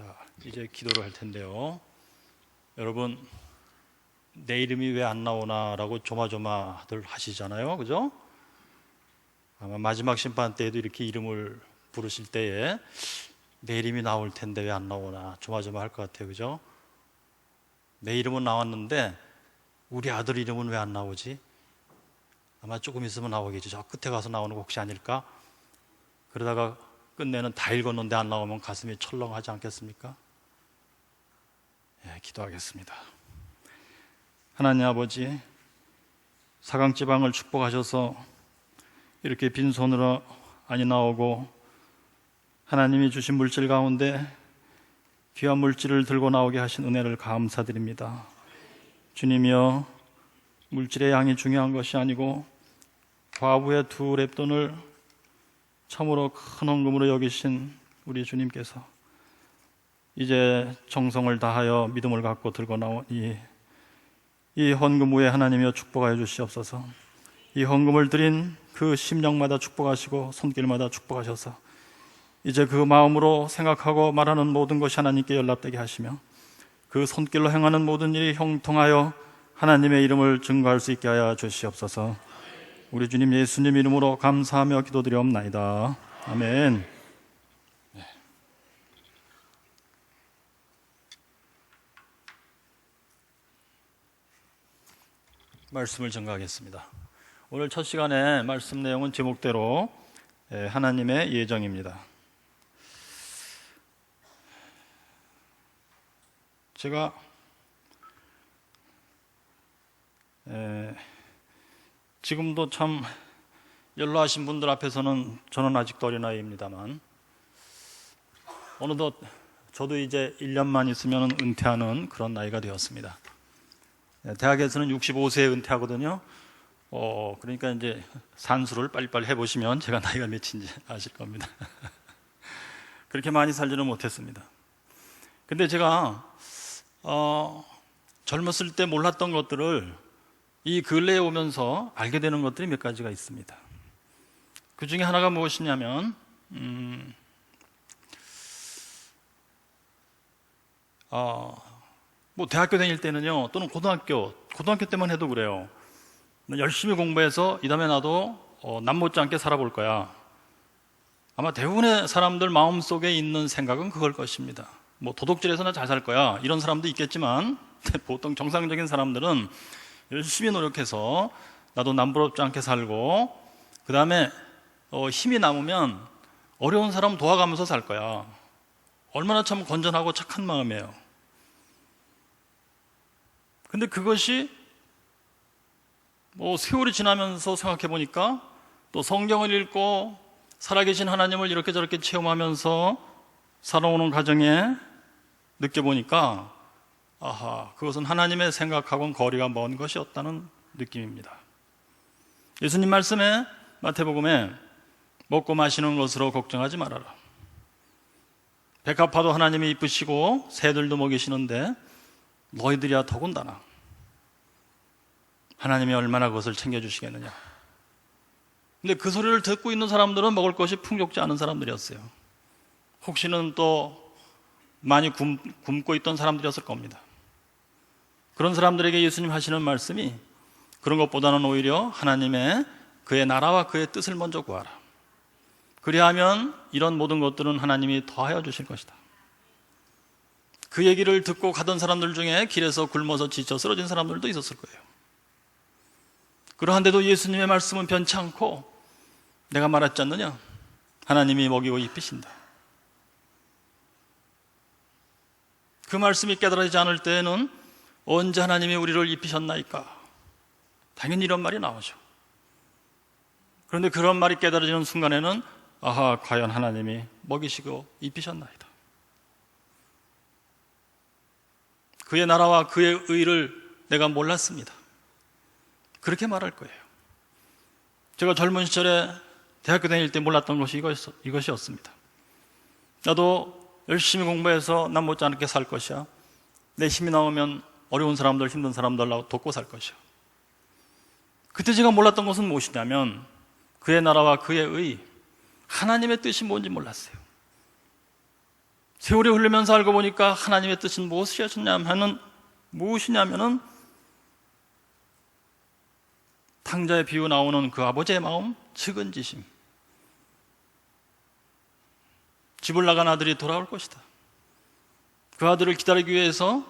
자, 이제 기도를 할 텐데요. 여러분, 내 이름이 왜 안 나오나라고 조마조마들 하시잖아요, 그죠? 아마 마지막 심판 때에도 이렇게 이름을 부르실 때에 내 이름이 나올 텐데 왜 안 나오나 조마조마 할 것 같아요, 그죠? 내 이름은 나왔는데 우리 아들 이름은 왜 안 나오지? 아마 조금 있으면 나오겠죠. 저 끝에 가서 나오는 거 혹시 아닐까? 그러다가 끝내는 다 읽었는데 안 나오면 가슴이 철렁하지 않겠습니까? 예, 기도하겠습니다. 하나님 아버지, 사강지방을 축복하셔서 이렇게 빈손으로 아니 나오고 하나님이 주신 물질 가운데 귀한 물질을 들고 나오게 하신 은혜를 감사드립니다. 주님이여, 물질의 양이 중요한 것이 아니고 과부의 2렙돈을 참으로 큰 헌금으로 여기신 우리 주님께서 이제 정성을 다하여 믿음을 갖고 들고 나온 이 헌금 후에 하나님이여 축복하여 주시옵소서. 이 헌금을 드린 그 심령마다 축복하시고 손길마다 축복하셔서 이제 그 마음으로 생각하고 말하는 모든 것이 하나님께 연락되게 하시며 그 손길로 행하는 모든 일이 형통하여 하나님의 이름을 증거할 수 있게 하여 주시옵소서. 우리 주님 예수님 이름으로 감사하며 기도드리옵나이다. 아멘. 네. 말씀을 전가하겠습니다. 오늘 첫 시간에 말씀 내용은 제목대로 하나님의 예정입니다. 제가 지금도 참 연로하신 분들 앞에서는 저는 아직도 어린아이입니다만 어느덧 저도 이제 1년만 있으면 은퇴하는 그런 나이가 되었습니다. 대학에서는 65세에 은퇴하거든요. 그러니까 이제 산수를 빨리빨리 해보시면 제가 나이가 몇인지 아실 겁니다. 그렇게 많이 살지는 못했습니다. 근데 제가 젊었을 때 몰랐던 것들을 이 근래에 오면서 알게 되는 것들이 몇 가지가 있습니다. 그 중에 하나가 무엇이냐면 뭐 대학교 다닐 때는요, 또는 고등학교 때만 해도 그래요. 열심히 공부해서 이 다음에 나도 남 못지않게 살아볼 거야. 아마 대부분의 사람들 마음속에 있는 생각은 그걸 것입니다. 뭐 도덕질에서는 잘 살 거야, 이런 사람도 있겠지만 보통 정상적인 사람들은 열심히 노력해서 나도 남부럽지 않게 살고 그 다음에 힘이 남으면 어려운 사람 도와가면서 살 거야. 얼마나 참 건전하고 착한 마음이에요. 근데 그것이 세월이 지나면서 생각해 보니까 또 성경을 읽고 살아계신 하나님을 이렇게 저렇게 체험하면서 살아오는 과정에 느껴보니까 그것은 하나님의 생각하고는 거리가 먼 것이었다는 느낌입니다. 예수님 말씀에 마태복음에 먹고 마시는 것으로 걱정하지 말아라. 백합화도 하나님이 이쁘시고 새들도 먹이시는데 너희들이야 더군다나 하나님이 얼마나 그것을 챙겨주시겠느냐. 근데 그 소리를 듣고 있는 사람들은 먹을 것이 풍족지 않은 사람들이었어요. 혹시는 또 많이 굶고 있던 사람들이었을 겁니다. 그런 사람들에게 예수님 하시는 말씀이 그런 것보다는 오히려 하나님의 그의 나라와 그의 뜻을 먼저 구하라. 그리하면 이런 모든 것들은 하나님이 더하여 주실 것이다. 그 얘기를 듣고 가던 사람들 중에 길에서 굶어서 지쳐 쓰러진 사람들도 있었을 거예요. 그러한데도 예수님의 말씀은 변치 않고 내가 말했지 않느냐? 하나님이 먹이고 입히신다. 그 말씀이 깨달아지지 않을 때에는 언제 하나님이 우리를 입히셨나이까? 당연히 이런 말이 나오죠. 그런데 그런 말이 깨달아지는 순간에는 과연 하나님이 먹이시고 입히셨나이다. 그의 나라와 그의 의를 내가 몰랐습니다. 그렇게 말할 거예요. 제가 젊은 시절에 대학교 다닐 때 몰랐던 것이 이것이었습니다. 나도 열심히 공부해서 남 못지않게 살 것이야. 내 힘이 나오면 어려운 사람들, 힘든 사람들 돕고 살 것이야. 그때 제가 몰랐던 것은 무엇이냐면 그의 나라와 그의 의, 하나님의 뜻이 뭔지 몰랐어요. 세월이 흐르면서 알고 보니까 하나님의 뜻은 무엇이냐면은 탕자의 비유 나오는 그 아버지의 마음, 측은지심. 집을 나간 아들이 돌아올 것이다. 그 아들을 기다리기 위해서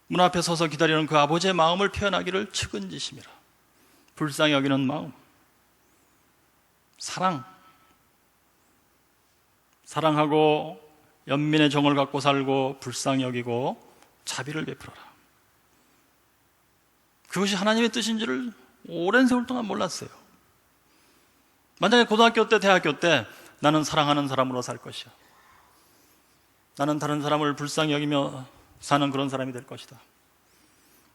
문 앞에 서서 기다리는 그 아버지의 마음을 표현하기를 측은지심이라. 불쌍히 여기는 마음. 사랑하고 연민의 정을 갖고 살고 불쌍히 여기고 자비를 베풀어라. 그것이 하나님의 뜻인지를 오랜 세월 동안 몰랐어요. 만약에 고등학교 때, 대학교 때 나는 사랑하는 사람으로 살 것이야. 나는 다른 사람을 불쌍히 여기며 사는 그런 사람이 될 것이다.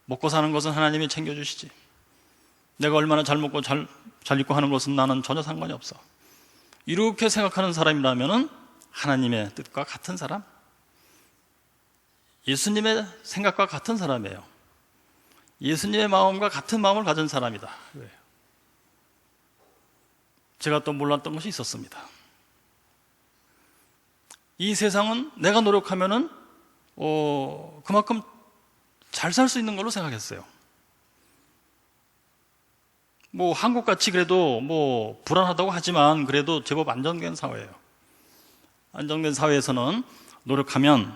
먹고 사는 것은 하나님이 챙겨주시지. 내가 얼마나 잘 먹고 잘 입고 하는 것은 나는 전혀 상관이 없어. 이렇게 생각하는 사람이라면 하나님의 뜻과 같은 사람, 예수님의 생각과 같은 사람이에요. 예수님의 마음과 같은 마음을 가진 사람이다. 왜? 제가 또 몰랐던 것이 있었습니다. 이 세상은 내가 노력하면은 그만큼 잘 살 수 있는 걸로 생각했어요. 뭐 한국같이 그래도 뭐 불안하다고 하지만 그래도 제법 안정된 사회예요. 안정된 사회에서는 노력하면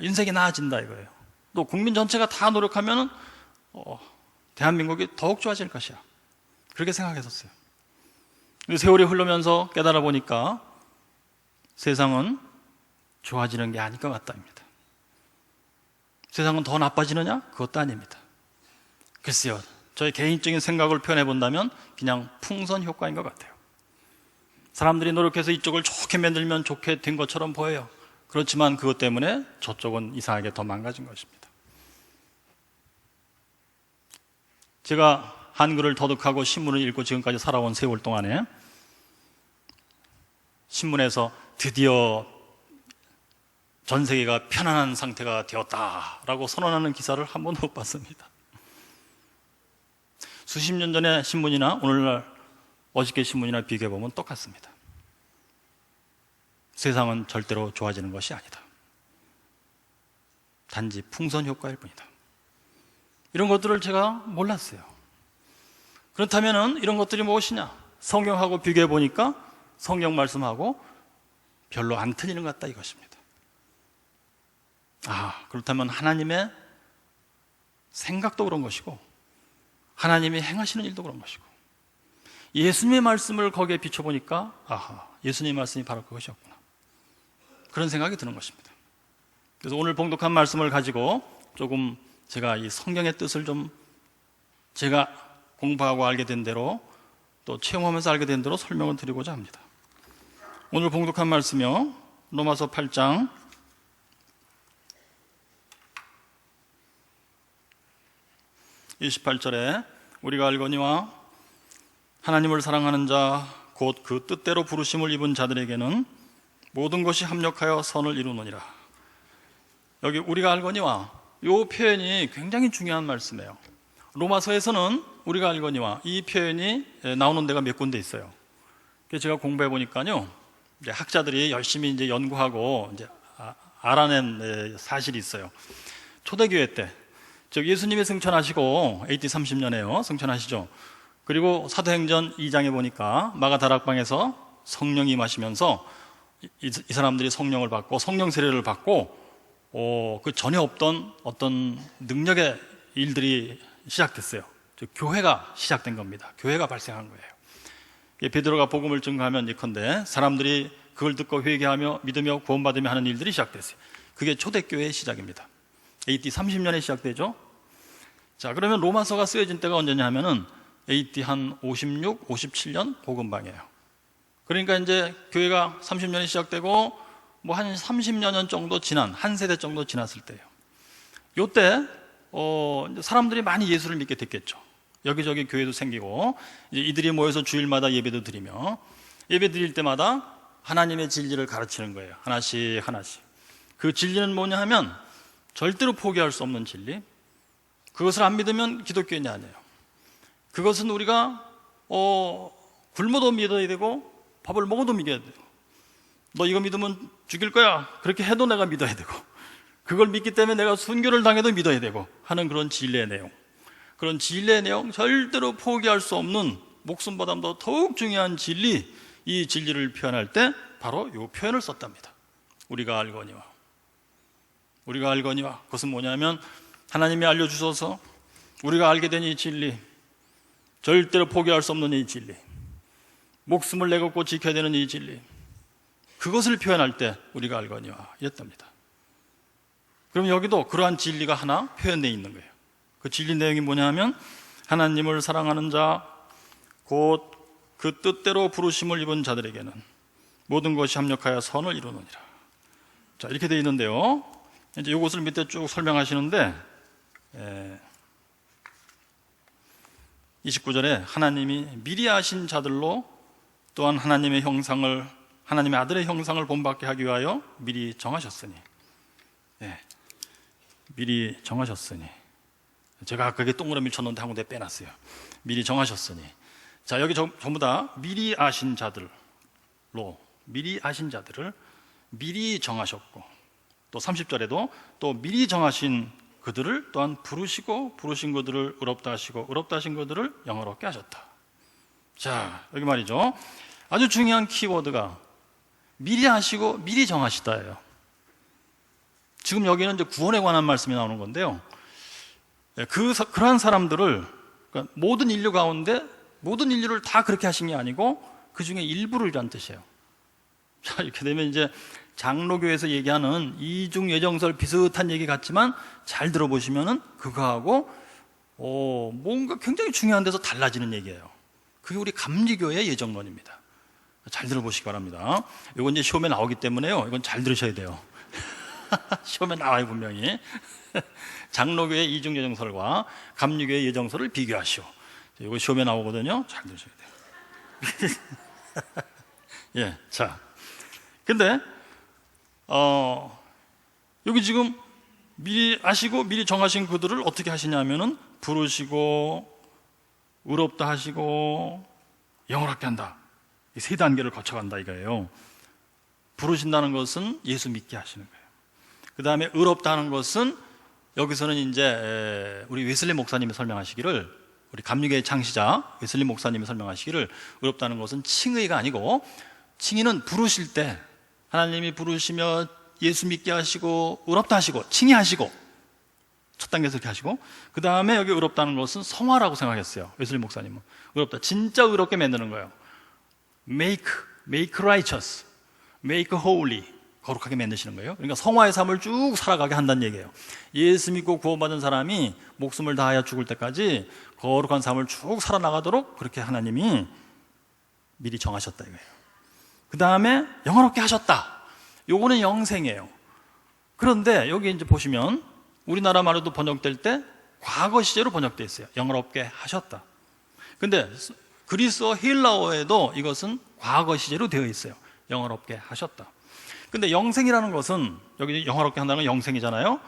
인생이 나아진다 이거예요. 또 국민 전체가 다 노력하면 대한민국이 더욱 좋아질 것이야. 그렇게 생각했었어요. 세월이 흐르면서 깨달아 보니까 세상은 좋아지는 게 아닐 것 같답니다. 세상은 더 나빠지느냐? 그것도 아닙니다. 글쎄요, 저의 개인적인 생각을 표현해 본다면 그냥 풍선 효과인 것 같아요. 사람들이 노력해서 이쪽을 좋게 만들면 좋게 된 것처럼 보여요. 그렇지만 그것 때문에 저쪽은 이상하게 더 망가진 것입니다. 제가 한글을 터득하고 신문을 읽고 지금까지 살아온 세월 동안에 신문에서 드디어 전 세계가 편안한 상태가 되었다라고 선언하는 기사를 한 번도 못 봤습니다. 수십 년 전의 신문이나 오늘날 어저께 신문이나 비교해보면 똑같습니다. 세상은 절대로 좋아지는 것이 아니다. 단지 풍선 효과일 뿐이다. 이런 것들을 제가 몰랐어요. 그렇다면 이런 것들이 무엇이냐? 성경하고 비교해보니까 성경 말씀하고 별로 안 틀리는 것 같다 이것입니다. 그렇다면 하나님의 생각도 그런 것이고 하나님이 행하시는 일도 그런 것이고 예수님의 말씀을 거기에 비춰보니까 예수님의 말씀이 바로 그것이었구나, 그런 생각이 드는 것입니다. 그래서 오늘 봉독한 말씀을 가지고 조금 제가 이 성경의 뜻을 좀 제가 공부하고 알게 된 대로 또 체험하면서 알게 된 대로 설명을 드리고자 합니다. 오늘 봉독한 말씀이요, 로마서 8장 28절에 우리가 알거니와 하나님을 사랑하는 자 곧 그 뜻대로 부르심을 입은 자들에게는 모든 것이 합력하여 선을 이루느니라. 여기 우리가 알거니와 이 표현이 굉장히 중요한 말씀이에요. 로마서에서는 우리가 알거니와 이 표현이 나오는 데가 몇 군데 있어요. 그래서 제가 공부해 보니까요, 이제 학자들이 열심히 이제 연구하고 이제 알아낸 사실이 있어요. 초대교회 때, 즉 예수님이 승천하시고 AD 30년에요 승천하시죠. 그리고 사도행전 2장에 보니까 마가 다락방에서 성령이 임하시면서 이 사람들이 성령을 받고 성령 세례를 받고 그 전에 없던 어떤 능력의 일들이 시작됐어요. 즉 교회가 시작된 겁니다. 교회가 발생한 거예요. 베드로가 복음을 증거하면 예컨대 사람들이 그걸 듣고 회개하며 믿으며 구원받으며 하는 일들이 시작됐어요. 그게 초대교회의 시작입니다. AD 30년에 시작되죠. 자, 그러면 로마서가 쓰여진 때가 언제냐 하면은 AD 한 56, 57년 복음방이에요. 그러니까 이제 교회가 30년에 시작되고 뭐 한 30여 년 정도 지난, 한 세대 정도 지났을 때예요. 요때 사람들이 많이 예수를 믿게 됐겠죠. 여기저기 교회도 생기고 이제 이들이 모여서 주일마다 예배도 드리며 예배 드릴 때마다 하나님의 진리를 가르치는 거예요. 하나씩 하나씩. 그 진리는 뭐냐 하면 절대로 포기할 수 없는 진리. 그것을 안 믿으면 기독교인이 아니에요. 그것은 우리가 굶어도 믿어야 되고 밥을 먹어도 믿어야 돼요. 너 이거 믿으면 죽일 거야. 그렇게 해도 내가 믿어야 되고, 그걸 믿기 때문에 내가 순교를 당해도 믿어야 되고 하는 그런 진리의 내용, 그런 진리의 내용, 절대로 포기할 수 없는 목숨보다도 더욱 중요한 진리, 이 진리를 표현할 때 바로 이 표현을 썼답니다. 우리가 알거니와. 우리가 알거니와, 그것은 뭐냐면 하나님이 알려주셔서 우리가 알게 된 이 진리, 절대로 포기할 수 없는 이 진리, 목숨을 내걸고 지켜야 되는 이 진리, 그것을 표현할 때 우리가 알거니와 이랬답니다. 그럼 여기도 그러한 진리가 하나 표현되어 있는 거예요. 그 진리 내용이 뭐냐면 하나님을 사랑하는 자, 곧 그 뜻대로 부르심을 입은 자들에게는 모든 것이 합력하여 선을 이루느니라. 자, 이렇게 되어 있는데요, 이제 이것을 밑에 쭉 설명하시는데 29절에 하나님이 미리 아신 자들로 또한 하나님의 형상을, 하나님의 아들의 형상을 본받게 하기 위하여 미리 정하셨으니, 미리 정하셨으니, 제가 아까 동그라미 쳤는데 한 군데 빼놨어요. 미리 정하셨으니. 자, 여기 전부 다 미리 아신 자들로, 미리 아신 자들을 미리 정하셨고, 또 30절에도 또 미리 정하신 그들을 또한 부르시고, 부르신 그들을 의롭다 하시고, 의롭다 하신 그들을 영화롭게 하셨다. 자, 여기 말이죠, 아주 중요한 키워드가 미리 하시고 미리 정하시다예요. 지금 여기는 이제 구원에 관한 말씀이 나오는 건데요, 그러한 사람들을, 그러니까 모든 인류 가운데 모든 인류를 다 그렇게 하신 게 아니고 그 중에 일부를이란 뜻이에요. 자, 이렇게 되면 이제 장로교에서 얘기하는 이중 예정설 비슷한 얘기 같지만 잘 들어보시면은 그거하고 뭔가 굉장히 중요한 데서 달라지는 얘기예요. 그게 우리 감리교의 예정론입니다. 잘 들어보시기 바랍니다. 이건 이제 시험에 나오기 때문에요, 이건 잘 들으셔야 돼요. 시험에 나와요, 분명히. 장로교의 이중 예정설과 감리교의 예정설을 비교하시오. 이거 시험에 나오거든요. 잘 들으셔야 돼요. 예, 자, 근데 여기 지금 미리 아시고 미리 정하신 그들을 어떻게 하시냐면은 부르시고, 의롭다 하시고, 영원하게 한다. 이 세 단계를 거쳐간다 이거예요. 부르신다는 것은 예수 믿게 하시는 거예요. 그 다음에 의롭다 하는 것은, 여기서는 이제 우리 웨슬리 목사님이 설명하시기를, 우리 감리교의 창시자 웨슬리 목사님이 설명하시기를, 의롭다는 것은 칭의가 아니고, 칭의는 부르실 때 하나님이 부르시며 예수 믿게 하시고, 의롭다 하시고, 칭의하시고, 첫 단계에서 그렇게 하시고, 그 다음에 여기 의롭다는 것은 성화라고 생각했어요, 웨슬리 목사님은. 의롭다, 진짜 의롭게 만드는 거예요. make righteous, make holy, 거룩하게 만드시는 거예요. 그러니까 성화의 삶을 쭉 살아가게 한다는 얘기예요. 예수 믿고 구원받은 사람이 목숨을 다하여 죽을 때까지 거룩한 삶을 쭉 살아나가도록 그렇게 하나님이 미리 정하셨다 이거예요. 그 다음에 영원롭게 하셨다. 요거는 영생이에요. 그런데 여기 이제 보시면 우리나라 말로도 번역될 때 과거 시제로 번역되어 있어요. 영원롭게 하셨다. 근데 그리스어 헬라어에도 이것은 과거 시제로 되어 있어요. 영원롭게 하셨다. 근데 영생이라는 것은, 여기 영화롭게 한다는 건 영생이잖아요.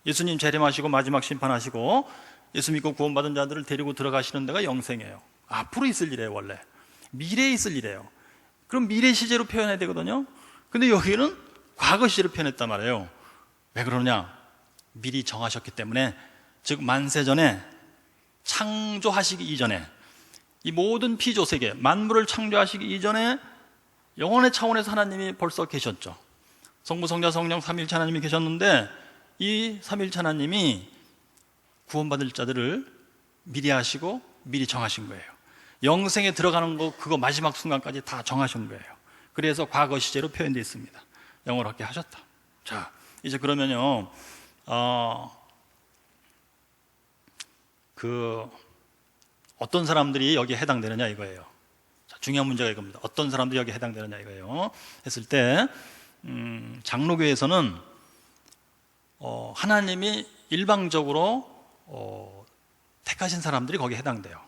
예수님 재림하시고 마지막 심판하시고 예수 믿고 구원받은 자들을 데리고 들어가시는 데가 영생이에요. 앞으로 있을 일이에요. 원래 미래에 있을 일이에요. 그럼 미래 시제로 표현해야 되거든요. 근데 여기는 과거 시제로 표현했단 말이에요. 왜 그러냐? 미리 정하셨기 때문에, 즉 만세전에, 창조하시기 이전에, 이 모든 피조세계 만물을 창조하시기 이전에 영원의 차원에서 하나님이 벌써 계셨죠. 성부, 성자, 성령 삼위일체 하나님이 계셨는데, 이 삼위일체 하나님이 구원받을 자들을 미리 하시고 미리 정하신 거예요. 영생에 들어가는 거, 그거 마지막 순간까지 다 정하신 거예요. 그래서 과거 시제로 표현되어 있습니다. 영원하게 하셨다. 자, 이제 그러면요, 어떤 사람들이 여기에 해당되느냐 이거예요. 자, 중요한 문제가 이겁니다. 어떤 사람들이 여기에 해당되느냐 이거예요. 했을 때 장로교에서는 하나님이 일방적으로 택하신 사람들이 거기에 해당돼요.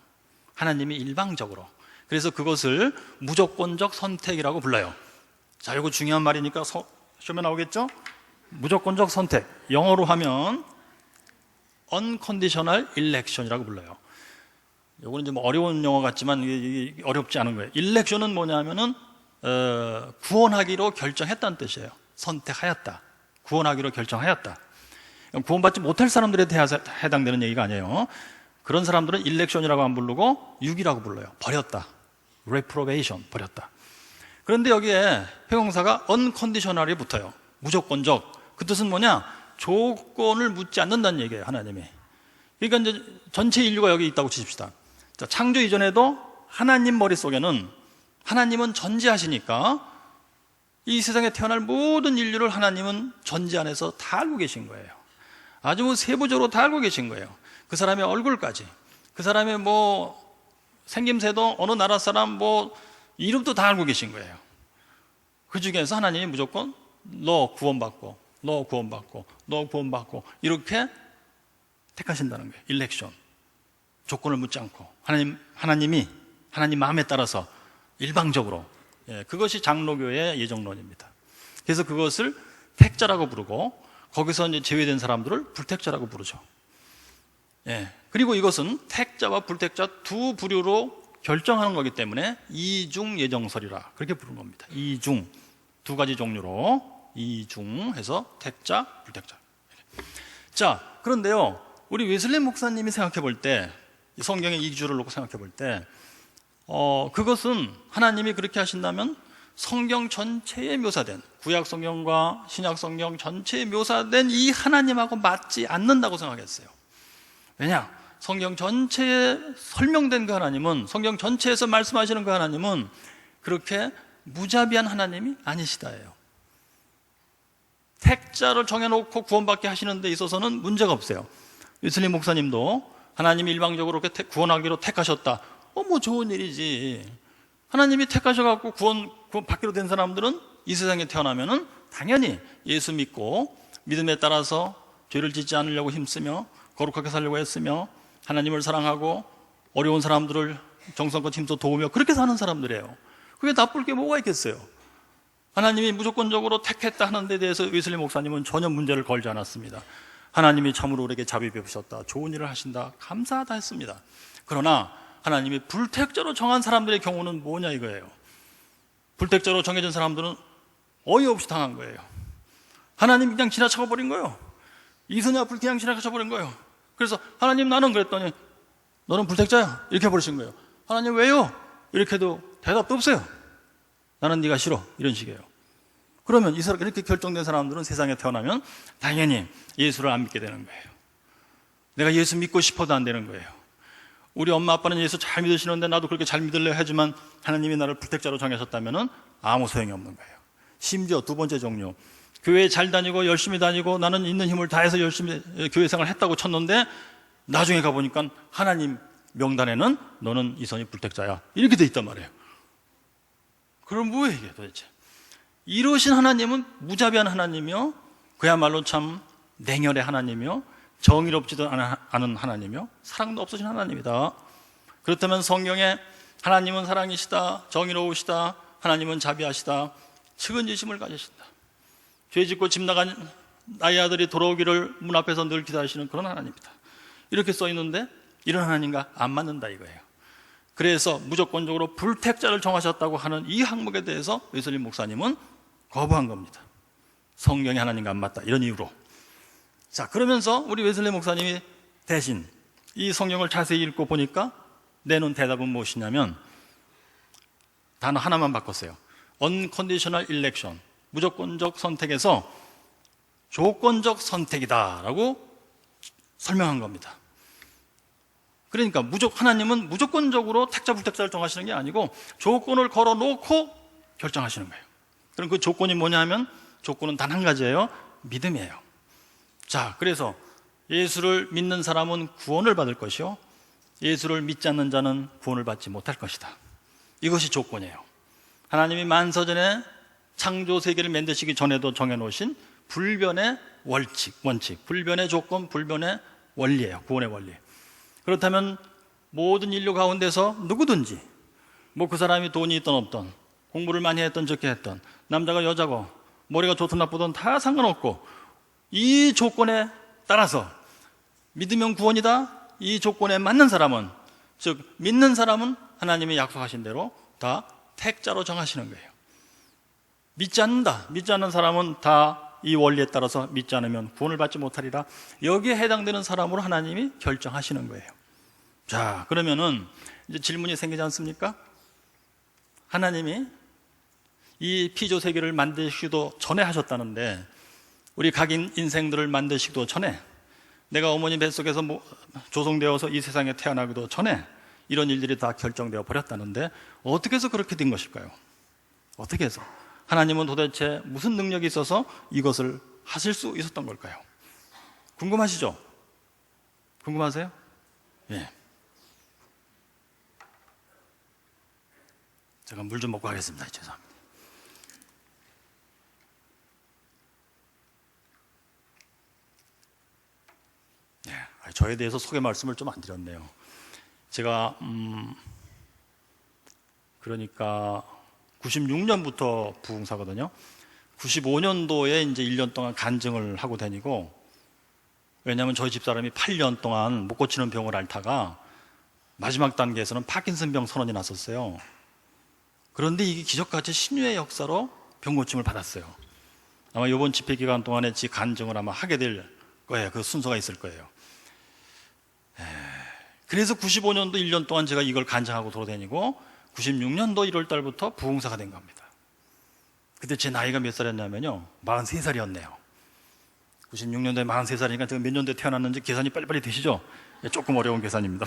하나님이 일방적으로. 그래서 그것을 무조건적 선택이라고 불러요. 자, 이거 중요한 말이니까 시험에 나오겠죠? 무조건적 선택, 영어로 하면 unconditional election이라고 불러요. 이거는 좀 어려운 영어 같지만 이게 어렵지 않은 거예요. 일렉션은 뭐냐면은 구원하기로 결정했다는 뜻이에요. 선택하였다. 구원하기로 결정하였다. 구원받지 못할 사람들에 대해서 해당되는 얘기가 아니에요. 그런 사람들은 일렉션이라고 안 부르고 유기라고 불러요. 버렸다. reprobation, 버렸다. 그런데 여기에 회공사가 unconditional이 붙어요. 무조건적. 그 뜻은 뭐냐? 조건을 묻지 않는다는 얘기예요, 하나님이. 그러니까 이제 전체 인류가 여기 있다고 치십시다. 자, 창조 이전에도 하나님 머릿속에는 하나님은 전지하시니까 이 세상에 태어날 모든 인류를 하나님은 전지 안에서 다 알고 계신 거예요. 아주 세부적으로 다 알고 계신 거예요. 그 사람의 얼굴까지, 그 사람의 뭐 생김새도 어느 나라 사람 뭐 이름도 다 알고 계신 거예요. 그 중에서 하나님이 무조건 너 구원받고, 너 구원받고, 너 구원받고 이렇게 택하신다는 거예요. 일렉션. 조건을 묻지 않고 하나님이 하나님 마음에 따라서 일방적으로, 그것이 장로교의 예정론입니다. 그래서 그것을 택자라고 부르고 거기서 이제 제외된 사람들을 불택자라고 부르죠. 그리고 이것은 택자와 불택자 두 부류로 결정하는 거기 때문에 이중 예정설이라 그렇게 부르는 겁니다. 이중, 두 가지 종류로 이중해서 택자, 불택자. 자, 그런데요, 우리 웨슬리 목사님이 생각해 볼 때, 성경의 이주를 놓고 생각해 볼 때, 그것은 하나님이 그렇게 하신다면 성경 전체에 묘사된, 구약 성경과 신약 성경 전체에 묘사된 이 하나님하고 맞지 않는다고 생각했어요. 왜냐? 성경 전체에 설명된 그 하나님은, 성경 전체에서 말씀하시는 그 하나님은 그렇게 무자비한 하나님이 아니시다예요. 택자를 정해놓고 구원받게 하시는 데 있어서는 문제가 없어요. 웨슬리 목사님도 하나님이 일방적으로 그렇게 구원하기로 택하셨다. 뭐 좋은 일이지. 하나님이 택하셔갖고 구원 받기로 된 사람들은 이 세상에 태어나면은 당연히 예수 믿고 믿음에 따라서 죄를 짓지 않으려고 힘쓰며 거룩하게 살려고 했으며 하나님을 사랑하고 어려운 사람들을 정성껏 힘써 도우며 그렇게 사는 사람들이에요. 그게 나쁠 게 뭐가 있겠어요? 하나님이 무조건적으로 택했다 하는 데 대해서 웨슬리 목사님은 전혀 문제를 걸지 않았습니다. 하나님이 참으로 우리에게 자비 베푸셨다, 좋은 일을 하신다, 감사하다 했습니다. 그러나 하나님이 불택자로 정한 사람들의 경우는 뭐냐 이거예요. 불택자로 정해진 사람들은 어이없이 당한 거예요. 하나님이 그냥 지나쳐 버린 거예요. 이선희 앞을 그냥 지나쳐 버린 거예요. 그래서 하나님 나는 그랬더니 너는 불택자야 이렇게 버리신 거예요. 하나님 왜요? 이렇게 해도 대답도 없어요. 나는 네가 싫어 이런 식이에요. 그러면 이 사람 이렇게 결정된 사람들은 세상에 태어나면 당연히 예수를 안 믿게 되는 거예요. 내가 예수 믿고 싶어도 안 되는 거예요. 우리 엄마 아빠는 예수 잘 믿으시는데 나도 그렇게 잘 믿으려 하지만 하나님이 나를 불택자로 정하셨다면 아무 소용이 없는 거예요. 심지어 두 번째 종류, 교회 잘 다니고 열심히 다니고 나는 있는 힘을 다해서 열심히 교회 생활을 했다고 쳤는데 나중에 가보니까 하나님 명단에는 너는 이선이 불택자야 이렇게 돼 있단 말이에요. 그럼 뭐예요 이게 도대체? 이러신 하나님은 무자비한 하나님이요, 그야말로 참 냉혈의 하나님이요, 정의롭지도 않은 하나님이요, 사랑도 없으신 하나님이다. 그렇다면 성경에 하나님은 사랑이시다, 정의로우시다, 하나님은 자비하시다, 측은지심을 가지신다, 죄짓고 집 나간 나의 아들이 돌아오기를 문 앞에서 늘 기다리시는 그런 하나님이다 이렇게 써 있는데 이런 하나님과 안 맞는다 이거예요. 그래서 무조건적으로 불택자를 정하셨다고 하는 이 항목에 대해서 웨슬리 목사님은 거부한 겁니다. 성경이 하나님과 안 맞다 이런 이유로. 자, 그러면서 우리 웨슬리 목사님이 대신 이 성경을 자세히 읽고 보니까 내놓은 대답은 무엇이냐면 단어 하나만 바꿨어요. unconditional election, 무조건적 선택에서 조건적 선택이다라고 설명한 겁니다. 그러니까 하나님은 무조건적으로 택자 불택자를 정하시는 게 아니고 조건을 걸어놓고 결정하시는 거예요. 그럼 그 조건이 뭐냐 하면 조건은 단 한 가지예요. 믿음이에요. 자, 그래서 예수를 믿는 사람은 구원을 받을 것이요, 예수를 믿지 않는 자는 구원을 받지 못할 것이다. 이것이 조건이에요. 하나님이 만서전에 창조 세계를 만드시기 전에도 정해놓으신 불변의 원칙, 불변의 조건, 불변의 원리예요. 구원의 원리. 그렇다면 모든 인류 가운데서 누구든지 뭐 그 사람이 돈이 있든 없든 공부를 많이 했든 적게 했든 남자가 여자고 머리가 좋든 나쁘든 다 상관없고 이 조건에 따라서 믿으면 구원이다, 이 조건에 맞는 사람은, 즉 믿는 사람은 하나님이 약속하신 대로 다 택자로 정하시는 거예요. 믿지 않는다. 믿지 않는 사람은 다 이 원리에 따라서 믿지 않으면 구원을 받지 못하리라. 여기에 해당되는 사람으로 하나님이 결정하시는 거예요. 자, 그러면은 이제 질문이 생기지 않습니까? 하나님이 이 피조 세계를 만드시기도 전에 하셨다는데, 우리 각 인생들을 만드시기도 전에, 내가 어머니 뱃속에서 조성되어서 이 세상에 태어나기도 전에 이런 일들이 다 결정되어 버렸다는데, 어떻게 해서 그렇게 된 것일까요? 어떻게 해서? 하나님은 도대체 무슨 능력이 있어서 이것을 하실 수 있었던 걸까요? 궁금하시죠? 궁금하세요? 예. 제가 물 좀 먹고 가겠습니다. 죄송합니다. 네, 저에 대해서 소개 말씀을 좀 안 드렸네요. 제가 그러니까 96년부터 부흥사거든요. 95년도에 이제 1년 동안 간증을 하고 다니고, 왜냐하면 저희 집사람이 8년 동안 못 고치는 병을 앓다가 마지막 단계에서는 파킨슨병 선언이 났었어요. 그런데 이게 기적같이 신유의 역사로 병 고침을 받았어요. 아마 이번 집회 기간 동안에 지 간증을 아마 하게 될 거예요. 그 순서가 있을 거예요. 그래서 95년도 1년 동안 제가 이걸 간증하고 돌아다니고 96년도 1월 달부터 부흥사가 된 겁니다. 그때 제 나이가 몇 살이었냐면요, 43살이었네요 96년도에 43살이니까 제가 몇 년도에 태어났는지 계산이 빨리빨리 되시죠? 조금 어려운 계산입니다.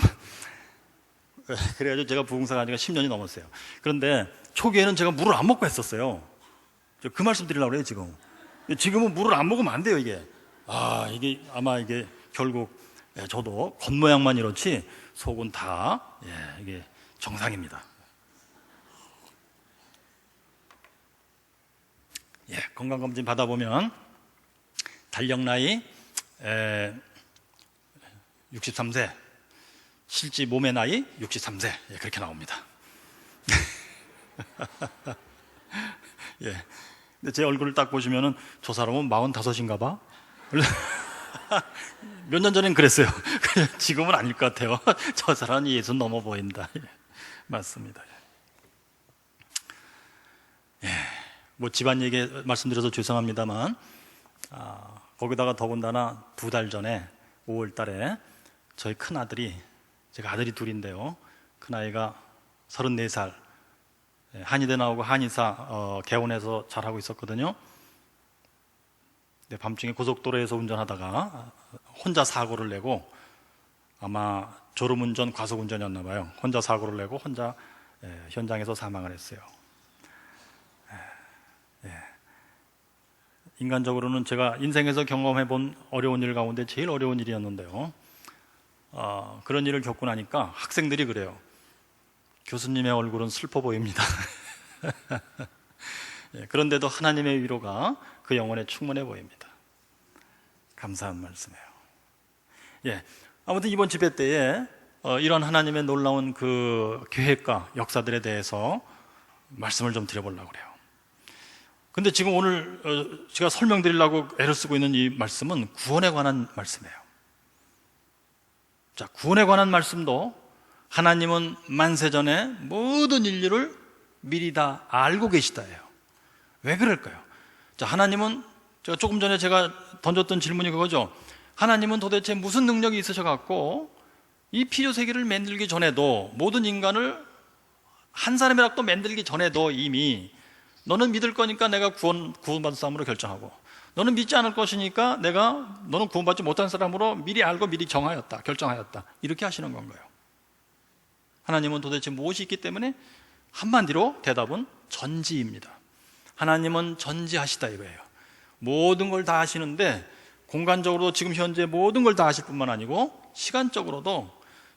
그래가지고 제가 부흥사가 아니라 10년이 넘었어요. 그런데 초기에는 제가 물을 안 먹고 했었어요. 그 말씀 드리려고 그래요. 지금은 물을 안 먹으면 안 돼요. 이게 아마 이게 결국 저도 겉모양만 이렇지 속은 다 이게 정상입니다. 건강검진 받아보면 달력 나이 63세, 실제 몸의 나이 63세, 그렇게 나옵니다. 근데 제 얼굴을 딱 보시면은 저 사람은 45인가 봐. 몇 년 전엔 그랬어요. 지금은 아닐 것 같아요. 저 사람은 60 넘어 보인다. 맞습니다. 뭐 집안 얘기 말씀드려서 죄송합니다만, 거기다가 더군다나 2달 전에 5월 달에 저희 큰아들이, 제가 아들이 둘인데요, 큰아이가 34살, 한의대 나오고 한의사 개원해서 잘하고 있었거든요. 근데 밤중에 고속도로에서 운전하다가 혼자 사고를 내고, 아마 졸음운전, 과속운전이었나 봐요. 혼자 사고를 내고 혼자 현장에서 사망을 했어요. 인간적으로는 제가 인생에서 경험해 본 어려운 일 가운데 제일 어려운 일이었는데요, 그런 일을 겪고 나니까 학생들이 그래요. 교수님의 얼굴은 슬퍼 보입니다. 그런데도 하나님의 위로가 그 영혼에 충만해 보입니다. 감사한 말씀이에요. 아무튼 이번 집회 때에 이런 하나님의 놀라운 그 계획과 역사들에 대해서 말씀을 좀 드려보려고 그래요. 근데 지금 오늘 제가 설명드리려고 애를 쓰고 있는 이 말씀은 구원에 관한 말씀이에요. 자, 구원에 관한 말씀도 하나님은 만세전에 모든 인류를 미리 다 알고 계시다예요. 왜 그럴까요? 자, 하나님은, 제가 조금 전에 제가 던졌던 질문이 그거죠. 하나님은 도대체 무슨 능력이 있으셔갖고 이 피조 세계를 만들기 전에도, 모든 인간을 한 사람이라도 만들기 전에도 이미 너는 믿을 거니까 내가 구원받을 사람으로 결정하고, 너는 믿지 않을 것이니까 너는 구원받지 못한 사람으로 미리 알고 미리 정하였다, 결정하였다, 이렇게 하시는 건가요? 하나님은 도대체 무엇이 있기 때문에? 한마디로 대답은 전지입니다. 하나님은 전지하시다 이거예요. 모든 걸 다 하시는데, 공간적으로 지금 현재 모든 걸 다 하실 뿐만 아니고 시간적으로도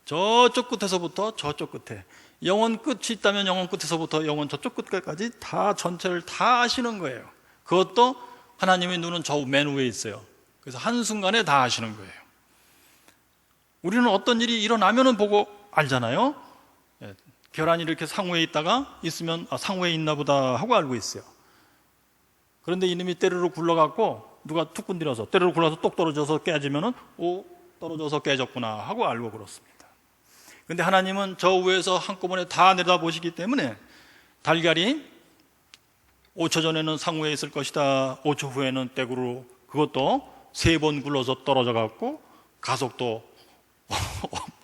저쪽 끝에서부터 저쪽 끝에, 영원 끝이 있다면 영원 끝에서부터 영원 저쪽 끝까지 다 전체를 다 하시는 거예요. 그것도 하나님의 눈은 저 맨 위에 있어요. 그래서 한순간에 다 하시는 거예요. 우리는 어떤 일이 일어나면은 보고 알잖아요. 계란이 이렇게 상우에 있으면 상우에 있나 보다 하고 알고 있어요. 그런데 이놈이 때르르 굴러갖고 누가 툭 건드려서 때르르 굴러서 똑 떨어져서 깨지면은 떨어져서 깨졌구나 하고 알고 그렇습니다. 근데 하나님은 저 위에서 한꺼번에 다 내려다보시기 때문에 달걀이 5초 전에는 상우에 있을 것이다. 5초 후에는 떼구로, 그것도 3번 굴러서 떨어져 갖고 가속도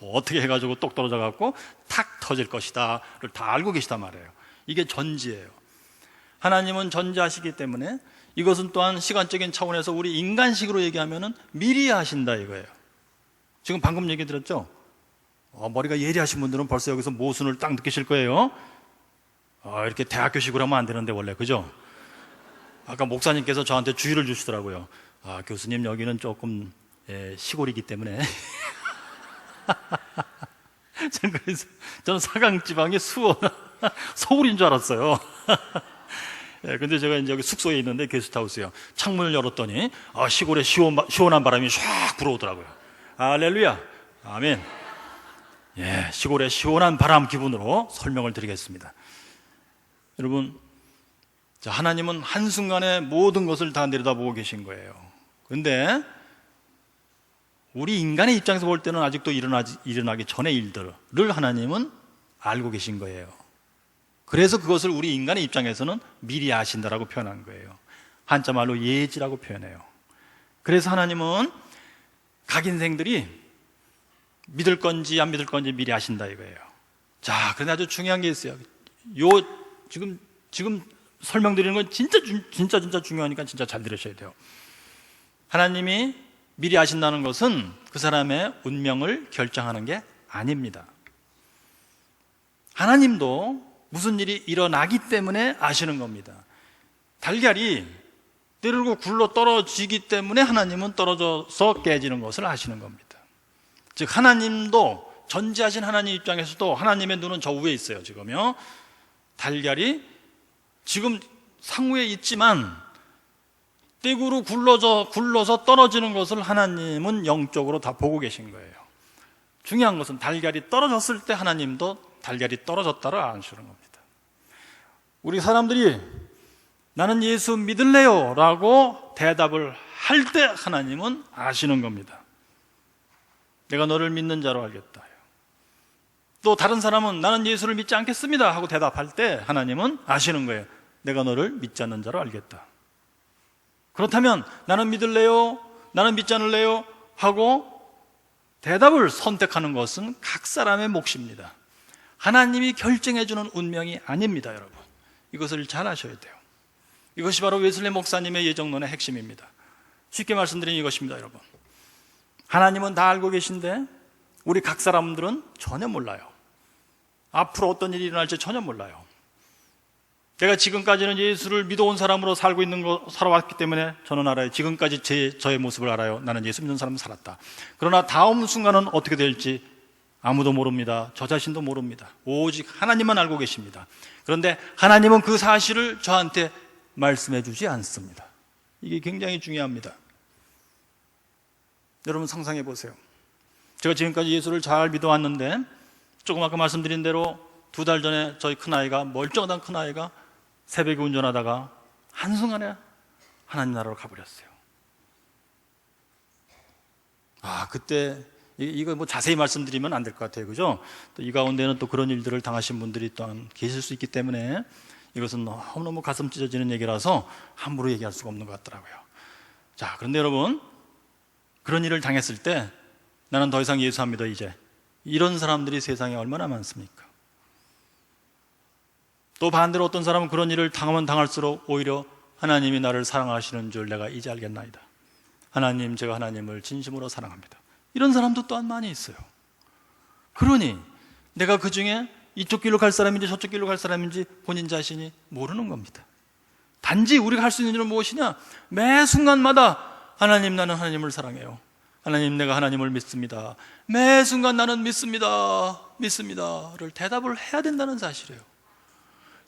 뭐 어떻게 해가지고 똑 떨어져 갖고 탁 터질 것이다를 다 알고 계시단 말이에요. 이게 전지예요. 하나님은 전지하시기 때문에 이것은 또한 시간적인 차원에서 우리 인간식으로 얘기하면은 미리 하신다 이거예요. 지금 방금 얘기 들었죠? 머리가 예리하신 분들은 벌써 여기서 모순을 딱 느끼실 거예요. 이렇게 대학교식으로 하면 안 되는데 원래, 그죠? 아까 목사님께서 저한테 주의를 주시더라고요. 교수님 여기는 조금 시골이기 때문에 그래서 저는 사강지방이 수원 서울인 줄 알았어요. 근데 제가 이제 여기 숙소에 있는데 게스트하우스요. 창문을 열었더니 시골에 시원한 바람이 샥 불어오더라고요. 할렐루야, 아멘. 시골의 시원한 바람 기분으로 설명을 드리겠습니다. 여러분, 하나님은 한순간에 모든 것을 다 내려다보고 계신 거예요. 그런데 우리 인간의 입장에서 볼 때는 아직도 일어나기 전의 일들을 하나님은 알고 계신 거예요. 그래서 그것을 우리 인간의 입장에서는 미리 아신다라고 표현한 거예요. 한자말로 예지라고 표현해요. 그래서 하나님은 각 인생들이 믿을 건지 안 믿을 건지 미리 아신다 이거예요. 자, 그런데 아주 중요한 게 있어요. 지금 설명드리는 건 진짜 중요하니까 진짜 잘 들으셔야 돼요. 하나님이 미리 아신다는 것은 그 사람의 운명을 결정하는 게 아닙니다. 하나님도 무슨 일이 일어나기 때문에 아시는 겁니다. 달걀이 때리고 굴러 떨어지기 때문에 하나님은 떨어져서 깨지는 것을 아시는 겁니다. 즉 하나님도, 전지하신 하나님 입장에서도 하나님의 눈은 저 위에 있어요. 지금요, 달걀이 지금 상위에 있지만 떼구로 굴러서 떨어지는 것을 하나님은 영적으로 다 보고 계신 거예요. 중요한 것은 달걀이 떨어졌을 때 하나님도 달걀이 떨어졌다를 아시는 겁니다. 우리 사람들이 나는 예수 믿을래요 라고 대답을 할 때 하나님은 아시는 겁니다. 내가 너를 믿는 자로 알겠다. 또 다른 사람은 나는 예수를 믿지 않겠습니다 하고 대답할 때 하나님은 아시는 거예요. 내가 너를 믿지 않는 자로 알겠다. 그렇다면 나는 믿을래요? 나는 믿지 않을래요? 하고 대답을 선택하는 것은 각 사람의 몫입니다. 하나님이 결정해주는 운명이 아닙니다. 여러분, 이것을 잘 아셔야 돼요. 이것이 바로 웨슬리 목사님의 예정론의 핵심입니다. 쉽게 말씀드리면 이것입니다. 여러분, 하나님은 다 알고 계신데 우리 각 사람들은 전혀 몰라요. 앞으로 어떤 일이 일어날지 전혀 몰라요. 내가 지금까지는 예수를 믿어온 사람으로 살아왔기 때문에 저는 알아요. 지금까지 저의 모습을 알아요. 나는 예수 믿는 사람은 살았다. 그러나 다음 순간은 어떻게 될지 아무도 모릅니다. 저 자신도 모릅니다. 오직 하나님만 알고 계십니다. 그런데 하나님은 그 사실을 저한테 말씀해 주지 않습니다. 이게 굉장히 중요합니다. 여러분 상상해 보세요. 제가 지금까지 예수를 잘 믿어왔는데 조금 아까 말씀드린 대로 2달 전에 저희 큰아이가, 멀쩡하던 큰아이가 새벽에 운전하다가 한순간에 하나님 나라로 가버렸어요. 그때 이거 뭐 자세히 말씀드리면 안 될 것 같아요. 그죠? 또 이 가운데는 또 그런 일들을 당하신 분들이 또한 계실 수 있기 때문에 이것은 너무너무 가슴 찢어지는 얘기라서 함부로 얘기할 수가 없는 것 같더라고요. 자, 그런데 여러분, 그런 일을 당했을 때 나는 더 이상 예수 안 믿어 이제, 이런 사람들이 세상에 얼마나 많습니까? 또 반대로 어떤 사람은 그런 일을 당하면 당할수록 오히려 하나님이 나를 사랑하시는 줄 내가 이제 알겠나이다. 하나님, 제가 하나님을 진심으로 사랑합니다. 이런 사람도 또한 많이 있어요. 그러니 내가 그 중에 이쪽 길로 갈 사람인지 저쪽 길로 갈 사람인지 본인 자신이 모르는 겁니다. 단지 우리가 할 수 있는 일은 무엇이냐? 매 순간마다 하나님, 나는 하나님을 사랑해요. 하나님, 내가 하나님을 믿습니다. 매 순간 나는 믿습니다를 대답을 해야 된다는 사실이에요.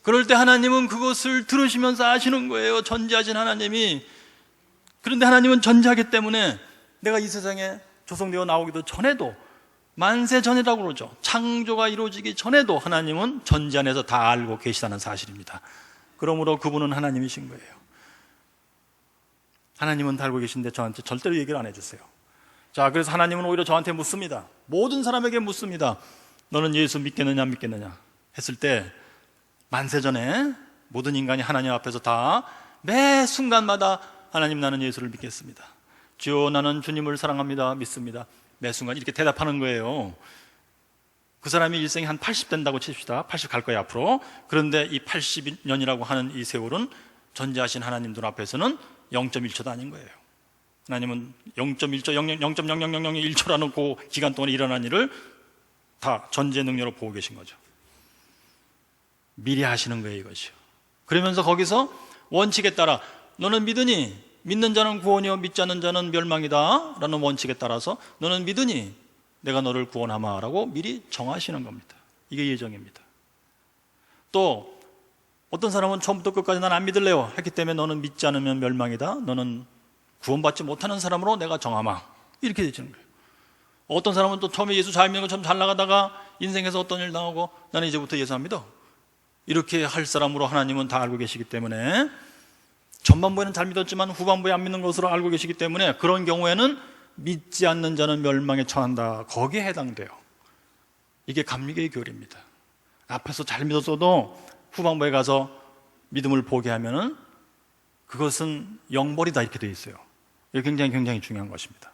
그럴 때 하나님은 그것을 들으시면서 아시는 거예요. 전지하신 하나님이. 그런데 하나님은 전지하기 때문에 내가 이 세상에 조성되어 나오기도 전에도, 만세 전이라고 그러죠. 창조가 이루어지기 전에도 하나님은 전지 안에서 다 알고 계시다는 사실입니다. 그러므로 그분은 하나님이신 거예요. 하나님은 다 알고 계신데 저한테 절대로 얘기를 안 해주세요. 자, 그래서 하나님은 오히려 저한테 묻습니다. 모든 사람에게 묻습니다. 너는 예수 믿겠느냐 안 믿겠느냐 했을 때 만세 전에 모든 인간이 하나님 앞에서 다 매 순간마다 하나님, 나는 예수를 믿겠습니다. 주여, 나는 주님을 사랑합니다. 믿습니다. 매 순간 이렇게 대답하는 거예요. 그 사람이 일생이 한 80 된다고 칩시다. 80 갈 거예요, 앞으로. 그런데 이 80년이라고 하는 이 세월은 전지하신 하나님들 앞에서는 0.1초도 아닌 거예요. 하나님은 0.1초, 0.00001초라는 그 기간 동안에 일어난 일을 다 전지의 능력으로 보고 계신 거죠. 미리 하시는 거예요, 이것이요. 그러면서 거기서 원칙에 따라 너는 믿으니 믿는 자는 구원이요 믿지 않는 자는 멸망이다 라는 원칙에 따라서 너는 믿으니 내가 너를 구원하마 라고 미리 정하시는 겁니다. 이게 예정입니다. 또 어떤 사람은 처음부터 끝까지 난 안 믿을래요 했기 때문에 너는 믿지 않으면 멸망이다, 너는 구원받지 못하는 사람으로 내가 정하마, 이렇게 되시는 거예요. 어떤 사람은 또 처음에 예수 잘 믿는 것처럼 잘 나가다가 인생에서 어떤 일 당하고 나는 이제부터 예수 안 믿어, 이렇게 할 사람으로 하나님은 다 알고 계시기 때문에, 전반부에는 잘 믿었지만 후반부에 안 믿는 것으로 알고 계시기 때문에 그런 경우에는 믿지 않는 자는 멸망에 처한다, 거기에 해당돼요. 이게 감리교의 교리입니다. 앞에서 잘 믿었어도 후반부에 가서 믿음을 포기하면은 그것은 영벌이다, 이렇게 되어 있어요. 이게 굉장히 중요한 것입니다.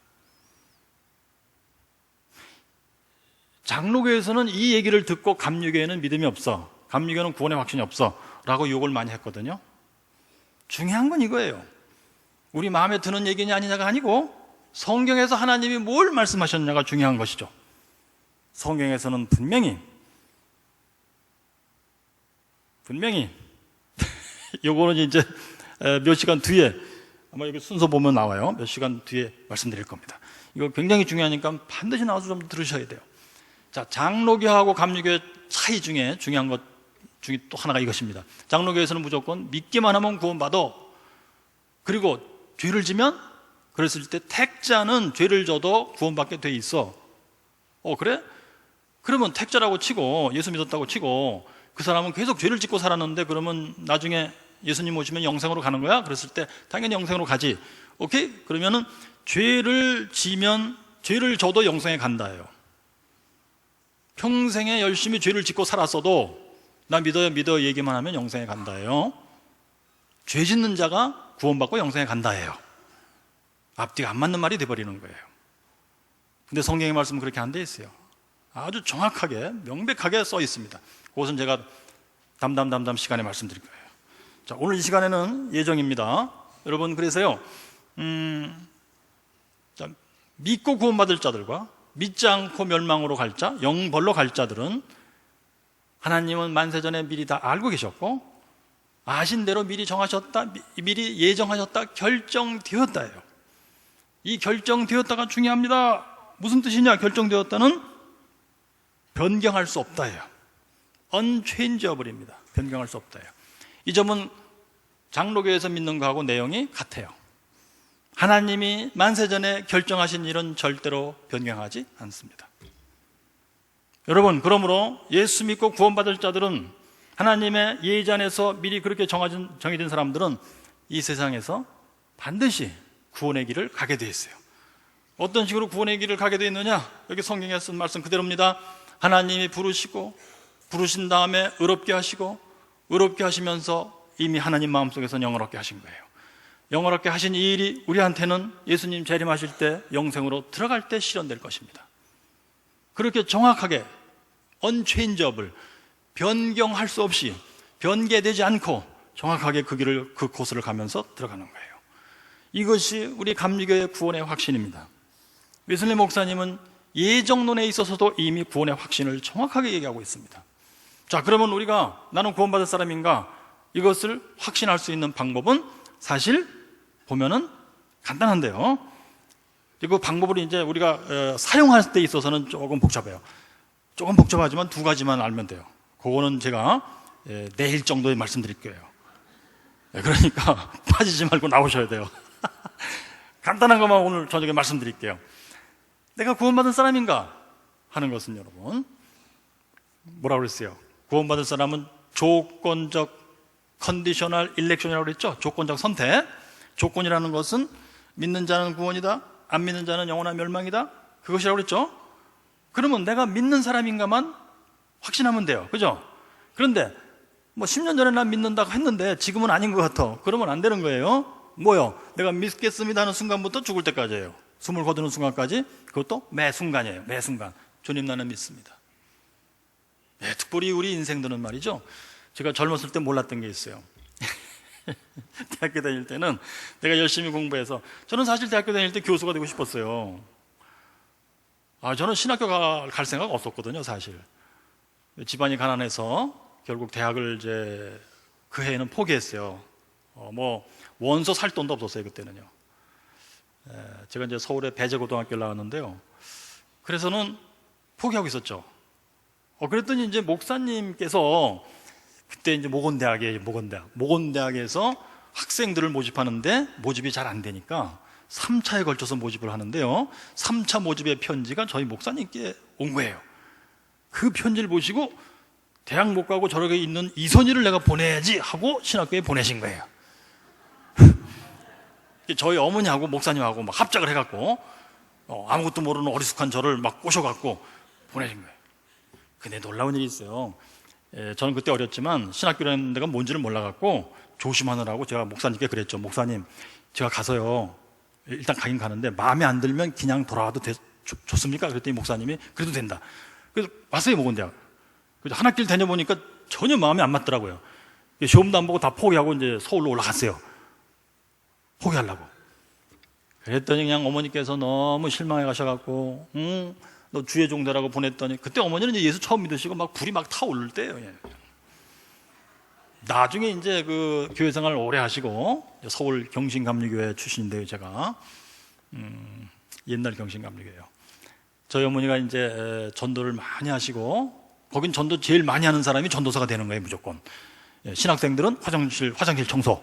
장로교에서는 이 얘기를 듣고 감리교에는 믿음이 없어, 감리교는 구원의 확신이 없어 라고 욕을 많이 했거든요. 중요한 건 이거예요. 우리 마음에 드는 얘기냐 아니냐가 아니고 성경에서 하나님이 뭘 말씀하셨냐가 중요한 것이죠. 성경에서는 분명히 요거는 이제 몇 시간 뒤에, 아마 여기 순서 보면 나와요. 몇 시간 뒤에 말씀드릴 겁니다. 이거 굉장히 중요하니까 반드시 나와서 좀 들으셔야 돼요. 자, 장로교하고 감리교의 차이 중에 중요한 것 중에 또 하나가 이것입니다. 장로교에서는 무조건 믿기만 하면 구원받아. 그리고 죄를 지면, 그랬을 때 택자는 죄를 져도 구원받게 돼 있어. 그래? 그러면 택자라고 치고 예수 믿었다고 치고 그 사람은 계속 죄를 짓고 살았는데 그러면 나중에 예수님 오시면 영생으로 가는 거야? 그랬을 때 당연히 영생으로 가지. 오케이? 그러면은 죄를 지면, 죄를 져도 영생에 간다예요. 평생에 열심히 죄를 짓고 살았어도 나 믿어요 얘기만 하면 영생에 간다예요. 죄 짓는 자가 구원받고 영생에 간다예요. 앞뒤가 안 맞는 말이 돼버리는 거예요. 근데 성경의 말씀은 그렇게 안 돼 있어요. 아주 정확하게 명백하게 써 있습니다. 그것은 제가 담담 시간에 말씀드릴 거예요. 자, 오늘 이 시간에는 예정입니다. 여러분, 그래서요, 자, 믿고 구원받을 자들과 믿지 않고 멸망으로 갈 자, 영벌로 갈 자들은 하나님은 만세전에 미리 다 알고 계셨고 아신 대로 미리 정하셨다, 미리 예정하셨다, 결정되었다예요. 이 결정되었다가 중요합니다. 무슨 뜻이냐? 결정되었다는 변경할 수 없다예요. unchangeable입니다. 변경할 수 없다예요. 이 점은 장로교에서 믿는 거하고 내용이 같아요. 하나님이 만세전에 결정하신 일은 절대로 변경하지 않습니다. 여러분, 그러므로 예수 믿고 구원받을 자들은, 하나님의 예지 안에서 미리 그렇게 정해진 사람들은 이 세상에서 반드시 구원의 길을 가게 되어 있어요. 어떤 식으로 구원의 길을 가게 되어 있느냐? 여기 성경에 쓴 말씀 그대로입니다. 하나님이 부르신 다음에 의롭게 하시고, 의롭게 하시면서 이미 하나님 마음속에서 영원롭게 하신 거예요. 영원롭게 하신 이 일이 우리한테는 예수님 재림하실 때 영생으로 들어갈 때 실현될 것입니다. 그렇게 정확하게 unchangeable, 변경할 수 없이, 변개되지 않고 정확하게 그 길을, 그 코스를 가면서 들어가는 거예요. 이것이 우리 감리교의 구원의 확신입니다. 웨슬리 목사님은 예정론에 있어서도 이미 구원의 확신을 정확하게 얘기하고 있습니다. 자, 그러면 우리가 나는 구원받을 사람인가? 이것을 확신할 수 있는 방법은 사실 보면은 간단한데요. 그 방법을 이제 우리가 사용할 때 있어서는 조금 복잡해요. 조금 복잡하지만 두 가지만 알면 돼요. 그거는 제가 내일 정도에 말씀드릴 거예요. 그러니까 빠지지 말고 나오셔야 돼요. 간단한 것만 오늘 저녁에 말씀드릴게요. 내가 구원받은 사람인가 하는 것은, 여러분, 뭐라고 그랬어요? 구원받을 사람은 조건적 컨디셔널 일렉션이라고 그랬죠? 조건적 선택. 조건이라는 것은 믿는 자는 구원이다, 안 믿는 자는 영원한 멸망이다, 그것이라고 그랬죠? 그러면 내가 믿는 사람인가만 확신하면 돼요. 그죠? 그런데 뭐 10년 전에 난 믿는다고 했는데 지금은 아닌 것 같아. 그러면 안 되는 거예요. 뭐요? 내가 믿겠습니다 하는 순간부터 죽을 때까지예요. 숨을 거두는 순간까지. 그것도 매 순간이에요. 매 순간. 주님 나는 믿습니다. 특별히 우리 인생들은 말이죠, 제가 젊었을 때 몰랐던 게 있어요. 대학교 다닐 때는 내가 열심히 공부해서, 저는 사실 대학교 다닐 때 교수가 되고 싶었어요. 저는 신학교 갈 생각 없었거든요, 사실. 집안이 가난해서 결국 대학을 이제 그 해에는 포기했어요. 뭐 원서 살 돈도 없었어요, 그때는요. 제가 이제 서울의 배재고등학교를 나왔는데요. 그래서는 포기하고 있었죠. 그랬더니 이제 목사님께서, 그때 이제 모건대학에서 학생들을 모집하는데 모집이 잘 안 되니까 3차에 걸쳐서 모집을 하는데요. 3차 모집의 편지가 저희 목사님께 온 거예요. 그 편지를 보시고 대학 못 가고 저렇게 있는 이선희를 내가 보내야지 하고 신학교에 보내신 거예요. 저희 어머니하고 목사님하고 막 합작을 해갖고 아무것도 모르는 어리숙한 저를 막 꼬셔갖고 보내신 거예요. 근데 놀라운 일이 있어요. 저는 그때 어렸지만 신학교라는 데가 뭔지를 몰라갖고 조심하느라고 제가 목사님께 그랬죠. 목사님, 제가 가서요, 일단 가긴 가는데 마음에 안 들면 그냥 돌아와도 좋습니까? 그랬더니 목사님이 그래도 된다. 그래서 왔어요, 모건대학. 그래서 한 학기를 다녀보니까 전혀 마음에 안 맞더라고요. 시험도 안 보고 다 포기하고 이제 서울로 올라갔어요. 포기하려고. 그랬더니 그냥 어머니께서 너무 실망해 가셔갖고, 너 주의 종되라고 보냈더니, 그때 어머니는 이제 예수 처음 믿으시고 막 불이 막 타오를 때예요. 나중에 이제 그 교회 생활 오래 하시고, 서울 경신감리교회 출신인데요, 제가. 옛날 경신감리교회요. 저희 어머니가 이제 전도를 많이 하시고, 거긴 전도 제일 많이 하는 사람이 전도사가 되는 거예요, 무조건. 신학생들은 화장실 청소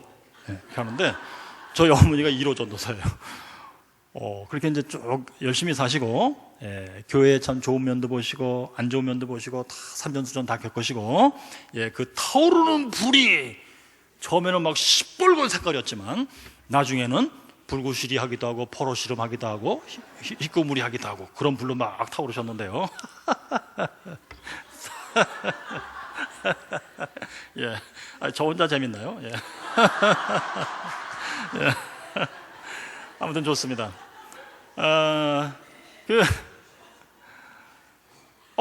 이렇게 하는데, 저희 어머니가 1호 전도사예요. 그렇게 이제 쭉 열심히 사시고, 교회에 참 좋은 면도 보시고 안 좋은 면도 보시고 다 산전수전 다 겪으시고, 그 타오르는 불이 처음에는 막 시뻘건 색깔이었지만 나중에는 불구시리하기도 하고 포로시름하기도 하고 희끄무리하기도 하고 그런 불로 막 타오르셨는데요. 저 혼자 재밌나요? 아무튼 좋습니다.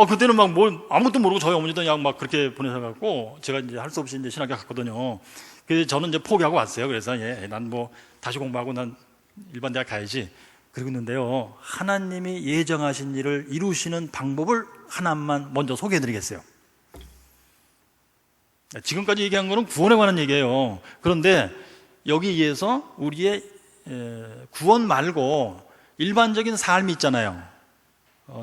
그때는 막 아무것도 모르고 저희 어머니도 그냥 막 그렇게 보내셔갖고 제가 이제 할 수 없이 이제 신학교 갔거든요. 그래서 저는 이제 포기하고 왔어요. 그래서 난 뭐 다시 공부하고 난 일반 대학 가야지. 그러고 있는데요. 하나님이 예정하신 일을 이루시는 방법을 하나만 먼저 소개해드리겠어요. 지금까지 얘기한 거는 구원에 관한 얘기예요. 그런데 여기에서 우리의 구원 말고 일반적인 삶이 있잖아요.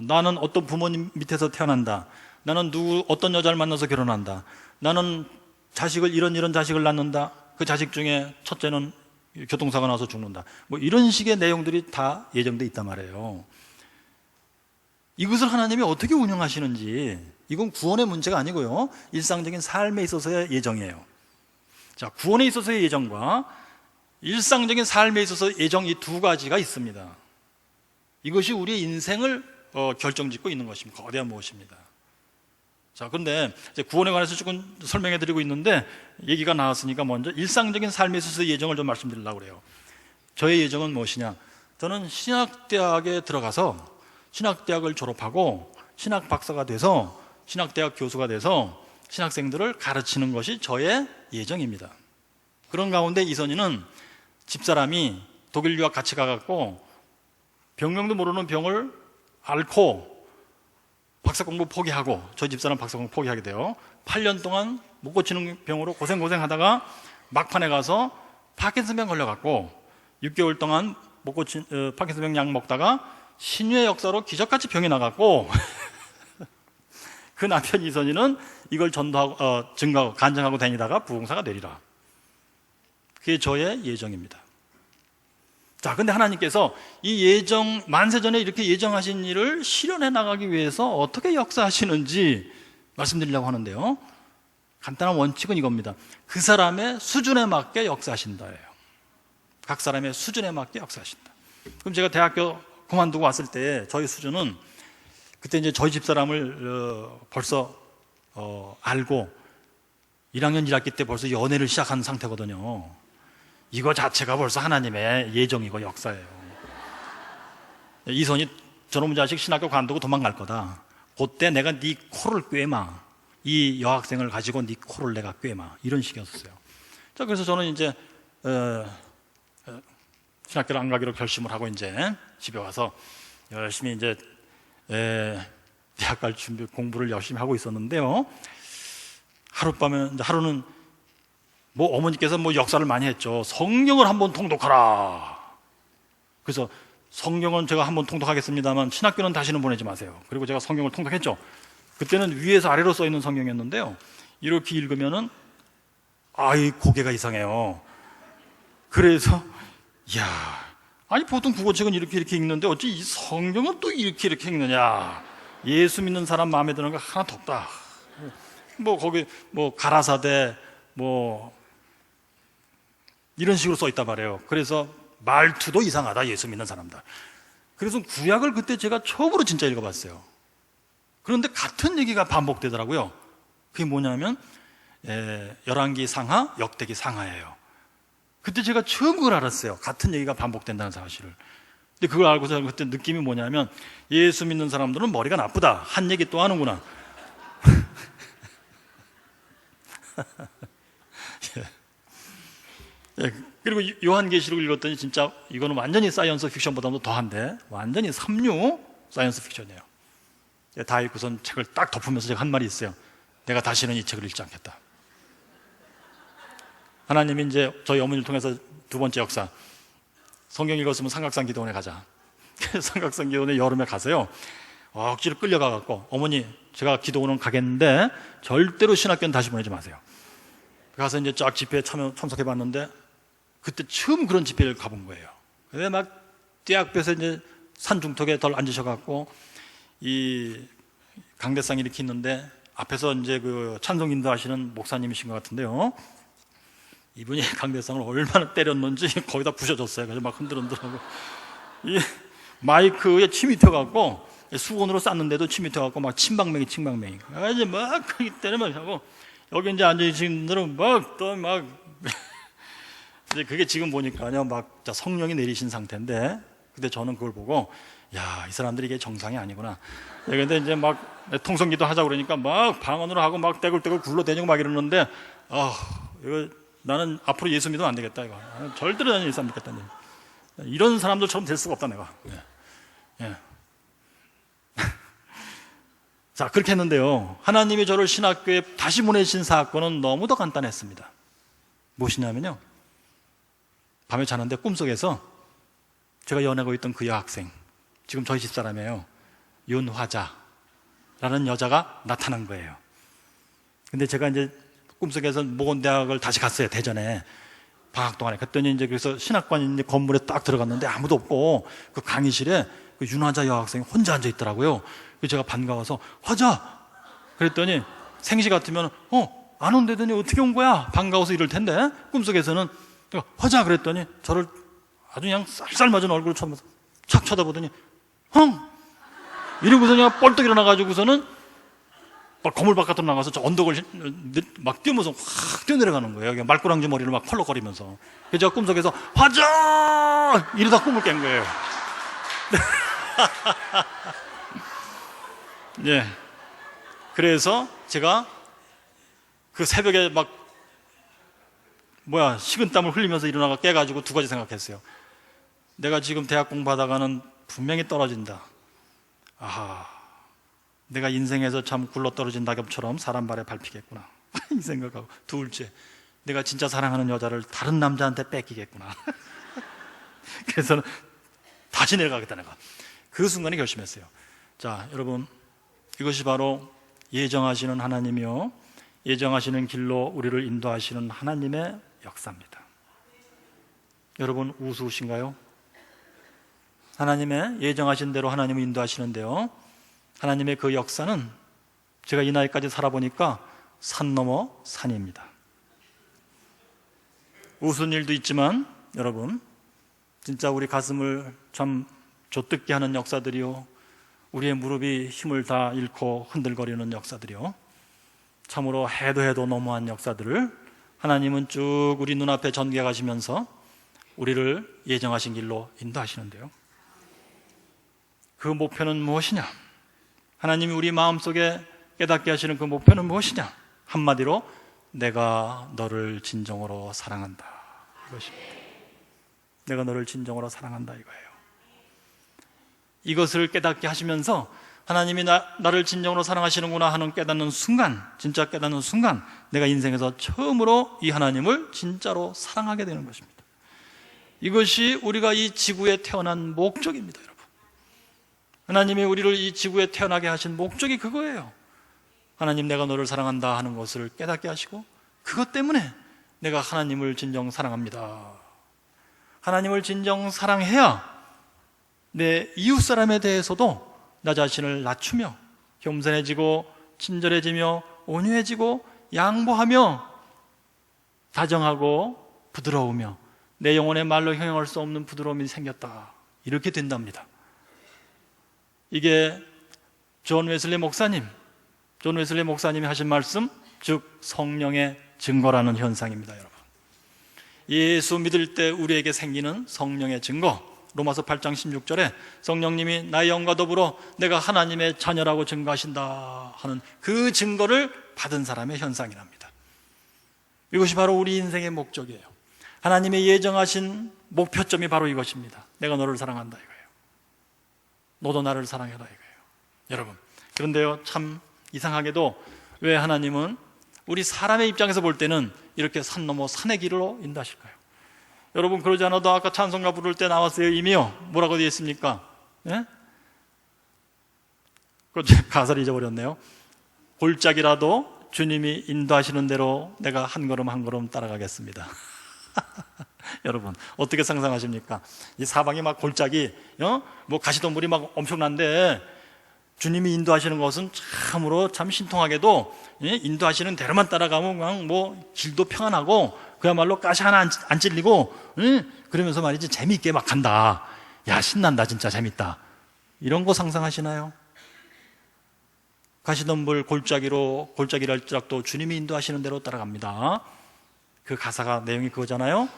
나는 어떤 부모님 밑에서 태어난다. 나는 어떤 여자를 만나서 결혼한다. 나는 자식을 이런 자식을 낳는다. 그 자식 중에 첫째는 교통사고 나서 죽는다. 뭐 이런 식의 내용들이 다 예정돼 있단 말이에요. 이것을 하나님이 어떻게 운영하시는지, 이건 구원의 문제가 아니고요, 일상적인 삶에 있어서의 예정이에요. 자, 구원에 있어서의 예정과 일상적인 삶에 있어서 예정, 이 두 가지가 있습니다. 이것이 우리의 인생을 결정짓고 있는 것입니다. 거대한 무엇입니다. 자, 그런데 이제 구원에 관해서 조금 설명해 드리고 있는데 얘기가 나왔으니까 먼저 일상적인 삶에 있어서의 예정을 좀 말씀드리려고 그래요. 저의 예정은 무엇이냐? 저는 신학대학에 들어가서 신학대학을 졸업하고 신학 박사가 돼서 신학대학 교수가 돼서 신학생들을 가르치는 것이 저의 예정입니다. 그런 가운데 이선희는 집사람이 독일 유학 같이 가갖고 병명도 모르는 병을 앓고 박사 공부 포기하고, 저희 집사람 박사 공부 포기하게 돼요. 8년 동안 못 고치는 병으로 고생하다가 막판에 가서 파킨슨병 걸려갖고 6개월 동안 못 고친 파킨슨병 약 먹다가 신유의 역사로 기적같이 병이 나갔고 그 남편 이선희는 이걸 전도하고 증거하고 간증하고 다니다가 부흥사가 되리라. 그게 저의 예정입니다. 자, 근데 하나님께서 이 예정, 만세전에 이렇게 예정하신 일을 실현해 나가기 위해서 어떻게 역사하시는지 말씀드리려고 하는데요. 간단한 원칙은 이겁니다. 그 사람의 수준에 맞게 역사하신다예요. 각 사람의 수준에 맞게 역사하신다. 그럼 제가 대학교 그만두고 왔을 때 저희 수준은, 그때 이제 저희 집사람을 벌써 알고 1학년 1학기 때 벌써 연애를 시작한 상태거든요. 이거 자체가 벌써 하나님의 예정이고 역사예요. 이선이 저놈 자식 신학교 관두고 도망갈 거다. 그때 내가 네 코를 꿰마. 이 여학생을 가지고 네 코를 내가 꿰마. 이런 식이었어요. 자, 그래서 저는 이제 신학교를 안 가기로 결심을 하고 이제 집에 와서 열심히 이제 대학 갈 준비 공부를 열심히 하고 있었는데요. 하루는 뭐 어머니께서 뭐 역사를 많이 했죠. 성경을 한번 통독하라. 그래서 성경은 제가 한번 통독하겠습니다만 신학교는 다시는 보내지 마세요. 그리고 제가 성경을 통독했죠. 그때는 위에서 아래로 써 있는 성경이었는데요. 이렇게 읽으면은 이 고개가 이상해요. 그래서 아니 보통 국어책은 이렇게 읽는데 어찌 이 성경은 또 이렇게 읽느냐. 예수 믿는 사람 마음에 드는 거 하나도 없다. 뭐 거기 뭐 가라사대 뭐 이런 식으로 써 있단 말이에요. 그래서 말투도 이상하다, 예수 믿는 사람들. 그래서 구약을 그때 제가 처음으로 진짜 읽어봤어요. 그런데 같은 얘기가 반복되더라고요. 그게 뭐냐면 열왕기 상하, 역대기 상하예요. 그때 제가 처음 그걸 알았어요. 같은 얘기가 반복된다는 사실을. 근데 그걸 알고서 그때 느낌이 뭐냐면 예수 믿는 사람들은 머리가 나쁘다. 한 얘기 또 하는구나. 그리고 요한계시록 읽었더니 진짜 이거는 완전히 사이언스 픽션보다도 더한데 완전히 삼류 사이언스 픽션이에요. 다 읽고선 책을 딱 덮으면서 제가 한 말이 있어요. 내가 다시는 이 책을 읽지 않겠다. 하나님이 이제 저희 어머니를 통해서 두 번째 역사, 성경 읽었으면 삼각산 기도원에 가자. 삼각산 기도원에 여름에 가서요, 억지로 끌려가갖고 어머니 제가 기도원은 가겠는데 절대로 신학교는 다시 보내지 마세요. 가서 이제 쫙 집회에 참석해봤는데 그때 처음 그런 집회를 가본 거예요. 근데 막 떼약볕에 이제 산 중턱에 덜 앉으셔갖고 이 강대상 이렇게 있는데 앞에서 이제 그 찬송 인도하시는 목사님이신 것 같은데요. 이분이 강대상을 얼마나 때렸는지 거의 다 부셔졌어요. 그래서 막 흔들흔들하고 이 마이크에 침이 튀어갖고 수건으로 쌌는데도 침이 튀어갖고 막 침방맹이. 그래서 막 때리면 하고 여기 이제 앉아계신 분들은 막 이제 그게 지금 보니까요, 막 성령이 내리신 상태인데, 근데 저는 그걸 보고, 이 사람들이 이게 정상이 아니구나. 근데 이제 막 통성기도 하자고 그러니까 막 방언으로 하고 막 떼굴떼굴 굴러다니고 막 이러는데, 이거 나는 앞으로 예수 믿으면 안 되겠다, 이거. 절대로 나는 예수 안 믿겠다. 이런 사람들처럼 될 수가 없다, 내가. 자, 그렇게 했는데요. 하나님이 저를 신학교에 다시 보내신 사건은 너무도 간단했습니다. 무엇이냐면요, 밤에 자는데 꿈속에서 제가 연애하고 있던 그 여학생, 지금 저희 집사람이에요. 윤화자라는 여자가 나타난 거예요. 근데 제가 이제 꿈속에서 모건대학을 다시 갔어요. 대전에 방학 동안에. 그랬더니 이제 그래서 신학관 이제 건물에 딱 들어갔는데 아무도 없고 그 강의실에 그 윤화자 여학생이 혼자 앉아 있더라고요. 그래서 제가 반가워서 화자! 그랬더니 생시 같으면 안 온다더니 어떻게 온 거야? 반가워서 이럴 텐데 꿈속에서는 화자! 그랬더니 저를 아주 그냥 쌀쌀 맞은 얼굴을 착 쳐다보더니 이러고서 그냥 뻘떡 일어나가지고서는 막 건물 바깥으로 나가서 저 언덕을 막 뛰면서 확 뛰어내려가는 거예요. 말꼬랑지 머리를 막 펄럭거리면서. 그래서 제가 꿈속에서 화자! 이러다 꿈을 깬 거예요. 네. 그래서 제가 그 새벽에 막 식은땀을 흘리면서 일어나가 깨가지고 두 가지 생각했어요. 내가 지금 대학 공부하다가는 분명히 떨어진다. 내가 인생에서 참 굴러떨어진 낙엽처럼 사람 발에 밟히겠구나. 이 생각하고, 둘째, 내가 진짜 사랑하는 여자를 다른 남자한테 뺏기겠구나. 그래서 다시 내려가겠다, 내가. 그 순간에 결심했어요. 자, 여러분, 이것이 바로 예정하시는 하나님이요, 예정하시는 길로 우리를 인도하시는 하나님의 역사입니다. 여러분, 우스우신가요? 하나님의 예정하신 대로 하나님을 인도하시는데요, 하나님의 그 역사는 제가 이 나이까지 살아보니까 산 넘어 산입니다. 우스운 일도 있지만 여러분, 진짜 우리 가슴을 참 좆뜯게 하는 역사들이요, 우리의 무릎이 힘을 다 잃고 흔들거리는 역사들이요, 참으로 해도 해도 너무한 역사들을 하나님은 쭉 우리 눈앞에 전개해 가시면서 우리를 예정하신 길로 인도하시는데요. 그 목표는 무엇이냐? 하나님이 우리 마음속에 깨닫게 하시는 그 목표는 무엇이냐? 한마디로 내가 너를 진정으로 사랑한다, 이것입니다. 내가 너를 진정으로 사랑한다, 이거예요. 이것을 깨닫게 하시면서 하나님이 나를 진정으로 사랑하시는구나 하는 깨닫는 순간, 진짜 깨닫는 순간 내가 인생에서 처음으로 이 하나님을 진짜로 사랑하게 되는 것입니다. 이것이 우리가 이 지구에 태어난 목적입니다, 여러분. 하나님이 우리를 이 지구에 태어나게 하신 목적이 그거예요. 하나님, 내가 너를 사랑한다 하는 것을 깨닫게 하시고, 그것 때문에 내가 하나님을 진정 사랑합니다. 하나님을 진정 사랑해야 내 이웃 사람에 대해서도 나 자신을 낮추며 겸손해지고 친절해지며 온유해지고 양보하며 다정하고 부드러우며 내 영혼의 말로 형용할 수 없는 부드러움이 생겼다, 이렇게 된답니다. 이게 존 웨슬리 목사님이 하신 말씀, 즉 성령의 증거라는 현상입니다, 여러분. 예수 믿을 때 우리에게 생기는 성령의 증거, 로마서 8장 16절에 성령님이 나의 영과 더불어 내가 하나님의 자녀라고 증거하신다 하는 그 증거를 받은 사람의 현상이랍니다. 이것이 바로 우리 인생의 목적이에요. 하나님의 예정하신 목표점이 바로 이것입니다. 내가 너를 사랑한다, 이거예요. 너도 나를 사랑해라, 이거예요. 여러분, 그런데요, 참 이상하게도 왜 하나님은 우리 사람의 입장에서 볼 때는 이렇게 산 넘어 산의 길로 인도하실까요? 여러분, 그러지 않아도 아까 찬송가 부를 때 나왔어요. 이미요, 뭐라고 되어 있습니까? 예? 가사를 잊어버렸네요. 골짜기라도 주님이 인도하시는 대로 내가 한 걸음 한 걸음 따라가겠습니다. 여러분, 어떻게 상상하십니까? 이 사방이 막 골짜기, 뭐 가시덤불이 막 엄청난데 주님이 인도하시는 것은 참으로 참 신통하게도 인도하시는 대로만 따라가면 그냥 뭐 길도 평안하고 그야말로 가시 하나 안 찔리고, 그러면서 말이지 재미있게 막 간다. 야, 신난다, 진짜 재밌다. 이런 거 상상하시나요? 가시덤불 골짜기랄지라도 주님이 인도하시는 대로 따라갑니다. 그 가사가 내용이 그거잖아요.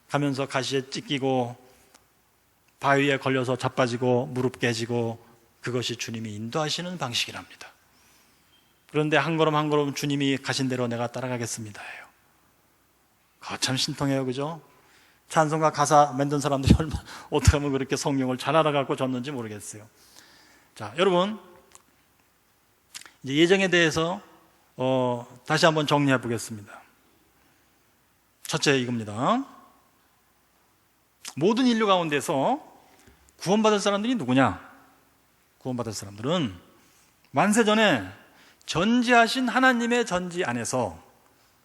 가면서 가시에 찢기고 바위에 걸려서 자빠지고 무릎 깨지고, 그것이 주님이 인도하시는 방식이랍니다. 그런데 한 걸음 한 걸음 주님이 가신 대로 내가 따라가겠습니다, 예요. 참 신통해요, 그죠? 찬송가 가사 만든 사람들이 어떻게 하면 그렇게 성경을 잘 알아갖고 줬는지 모르겠어요. 자, 여러분, 이제 예정에 대해서 다시 한번 정리해 보겠습니다. 첫째, 이겁니다. 모든 인류 가운데서 구원받을 사람들이 누구냐? 구원받을 사람들은 만세전에 전지하신 하나님의 전지 안에서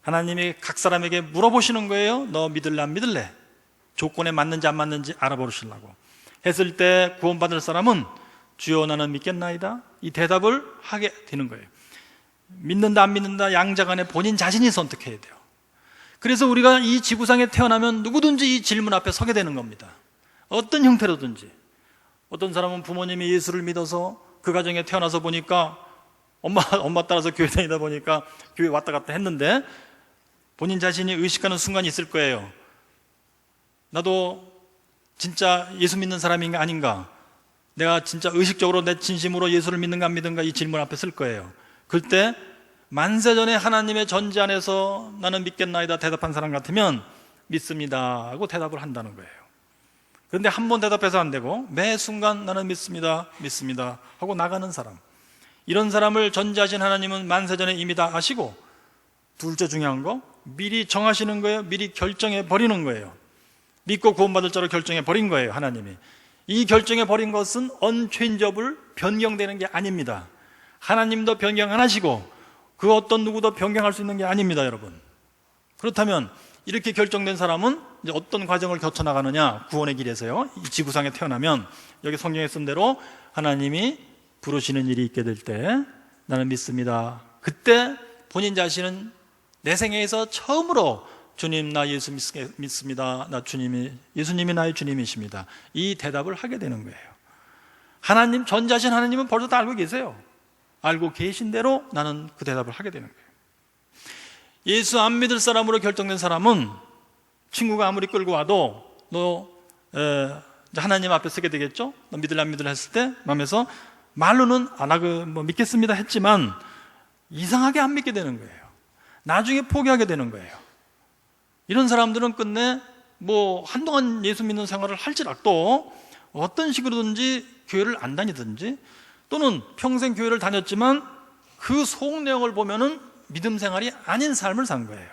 하나님이 각 사람에게 물어보시는 거예요. 너 믿을래 안 믿을래? 조건에 맞는지 안 맞는지 알아보시려고 했을 때 구원받을 사람은 주여 나는 믿겠나이다, 이 대답을 하게 되는 거예요. 믿는다 안 믿는다 양자간에 본인 자신이 선택해야 돼요. 그래서 우리가 이 지구상에 태어나면 누구든지 이 질문 앞에 서게 되는 겁니다. 어떤 형태로든지. 어떤 사람은 부모님이 예수를 믿어서 그 가정에 태어나서 보니까 엄마 따라서 교회 다니다 보니까 교회 왔다 갔다 했는데 본인 자신이 의식하는 순간이 있을 거예요. 나도 진짜 예수 믿는 사람인가 아닌가, 내가 진짜 의식적으로 내 진심으로 예수를 믿는가 안 믿는가, 이 질문 앞에 쓸 거예요. 그때 만세전에 하나님의 전지 안에서 나는 믿겠나이다 대답한 사람 같으면 믿습니다 하고 대답을 한다는 거예요. 그런데 한 번 대답해서 안 되고 매 순간 나는 믿습니다 하고 나가는 사람, 이런 사람을 전지하신 하나님은 만세전에 이미 다 아시고, 둘째 중요한 거, 미리 정하시는 거예요. 미리 결정해 버리는 거예요. 믿고 구원받을 자로 결정해 버린 거예요, 하나님이. 이 결정해 버린 것은 unchangeable, 변경되는 게 아닙니다. 하나님도 변경 안 하시고 그 어떤 누구도 변경할 수 있는 게 아닙니다, 여러분. 그렇다면 이렇게 결정된 사람은 이제 어떤 과정을 거쳐나가느냐? 구원의 길에서요, 이 지구상에 태어나면 여기 성경에 쓴 대로 하나님이 부르시는 일이 있게 될 때 나는 믿습니다. 그때 본인 자신은 내 생애에서 처음으로 주님, 나 예수 믿습니다. 예수님이 나의 주님이십니다. 이 대답을 하게 되는 거예요. 하나님, 전지하신 하나님은 벌써 다 알고 계세요. 알고 계신 대로 나는 그 대답을 하게 되는 거예요. 예수 안 믿을 사람으로 결정된 사람은 친구가 아무리 끌고 와도 너 하나님 앞에 서게 되겠죠? 너 믿을래 안 믿을래 했을 때 마음에서 말로는 안 하고 믿겠습니다 했지만 이상하게 안 믿게 되는 거예요. 나중에 포기하게 되는 거예요. 이런 사람들은 끝내 한동안 예수 믿는 생활을 할지라도 어떤 식으로든지 교회를 안 다니든지 또는 평생 교회를 다녔지만 그 속 내용을 보면은 믿음 생활이 아닌 삶을 산 거예요.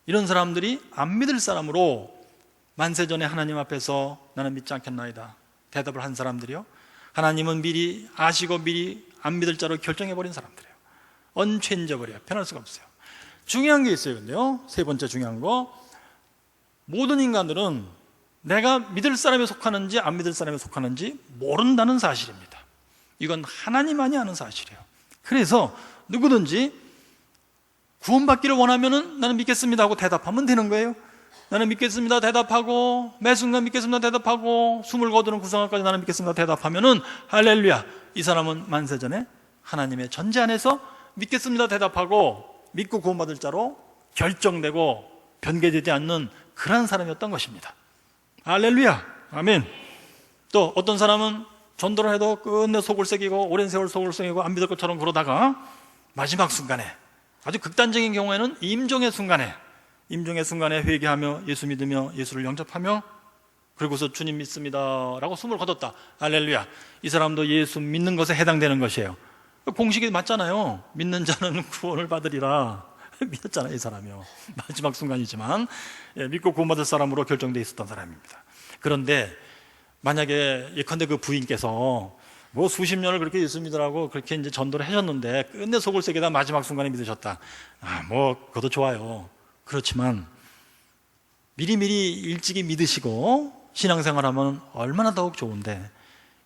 이런 사람들이 안 믿을 사람으로 만세전에 하나님 앞에서 나는 믿지 않겠나이다 대답을 한 사람들이요, 하나님은 미리 아시고 미리 안 믿을 자로 결정해버린 사람들이에요. 언체인져버려요. 변할 수가 없어요. 중요한 게 있어요. 근데요, 세 번째 중요한 거, 모든 인간들은 내가 믿을 사람에 속하는지 안 믿을 사람에 속하는지 모른다는 사실입니다. 이건 하나님만이 아는 사실이에요. 그래서 누구든지 구원받기를 원하면은 나는 믿겠습니다 하고 대답하면 되는 거예요. 나는 믿겠습니다 대답하고 매 순간 믿겠습니다 대답하고 숨을 거두는 그 순간까지 나는 믿겠습니다 대답하면은 할렐루야, 이 사람은 만세전에 하나님의 전제 안에서 믿겠습니다 대답하고 믿고 구원받을 자로 결정되고 변개되지 않는 그런 사람이었던 것입니다. 할렐루야, 아멘. 또 어떤 사람은 전도를 해도 끝내 속을 새기고 오랜 세월 속을 새기고 안 믿을 것처럼 그러다가 마지막 순간에, 아주 극단적인 경우에는 임종의 순간에 회개하며 예수 믿으며 예수를 영접하며 그리고서 주님 믿습니다 라고 숨을 거뒀다. 할렐루야, 이 사람도 예수 믿는 것에 해당되는 것이에요. 공식이 맞잖아요. 믿는 자는 구원을 받으리라. 믿었잖아요, 이 사람이요. 마지막 순간이지만 믿고 구원받을 사람으로 결정되어 있었던 사람입니다. 그런데 만약에 예컨대 그 부인께서 수십 년을 그렇게 예수 믿으라고 그렇게 이제 전도를 하셨는데 끝내 속을 새기다 마지막 순간에 믿으셨다. 그것도 좋아요. 그렇지만 미리미리 일찍이 믿으시고 신앙생활하면 얼마나 더욱 좋은데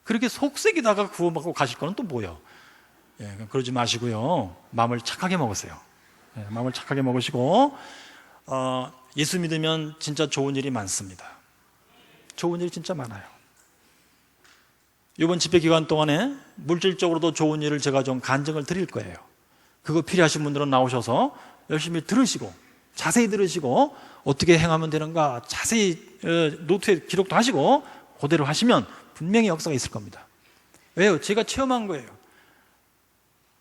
그렇게 속새기다가 구원받고 가실 거는 또 뭐예요? 그러지 마시고요, 마음을 착하게 먹으세요. 마음을 착하게 먹으시고 예수 믿으면 진짜 좋은 일이 많습니다. 좋은 일이 진짜 많아요. 이번 집회 기간 동안에 물질적으로도 좋은 일을 제가 좀 간증을 드릴 거예요. 그거 필요하신 분들은 나오셔서 열심히 들으시고 자세히 들으시고 어떻게 행하면 되는가 자세히 노트에 기록도 하시고 그대로 하시면 분명히 역사가 있을 겁니다. 왜요? 제가 체험한 거예요.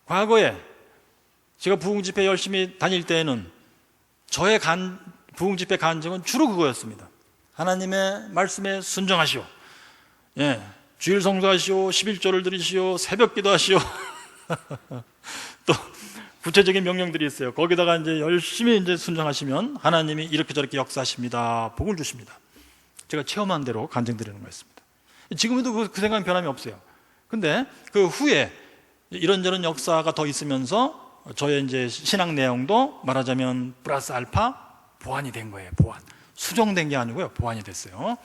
과거에 제가 부흥집회 열심히 다닐 때에는 저의 부흥집회 간증은 주로 그거였습니다. 하나님의 말씀에 순종하시오, 주일 성수하시오, 11조를 드리시오, 새벽 기도하시오. 또 구체적인 명령들이 있어요. 거기다가 이제 열심히 순종하시면 하나님이 이렇게 저렇게 역사하십니다, 복을 주십니다. 제가 체험한 대로 간증드리는 거였습니다. 지금도 그 생각은 변함이 없어요. 근데 그 후에 이런저런 역사가 더 있으면서 저의 이제 신앙 내용도 말하자면 플러스 알파 보완이 된 거예요. 보완. 수정된 게 아니고요, 보완이 됐어요.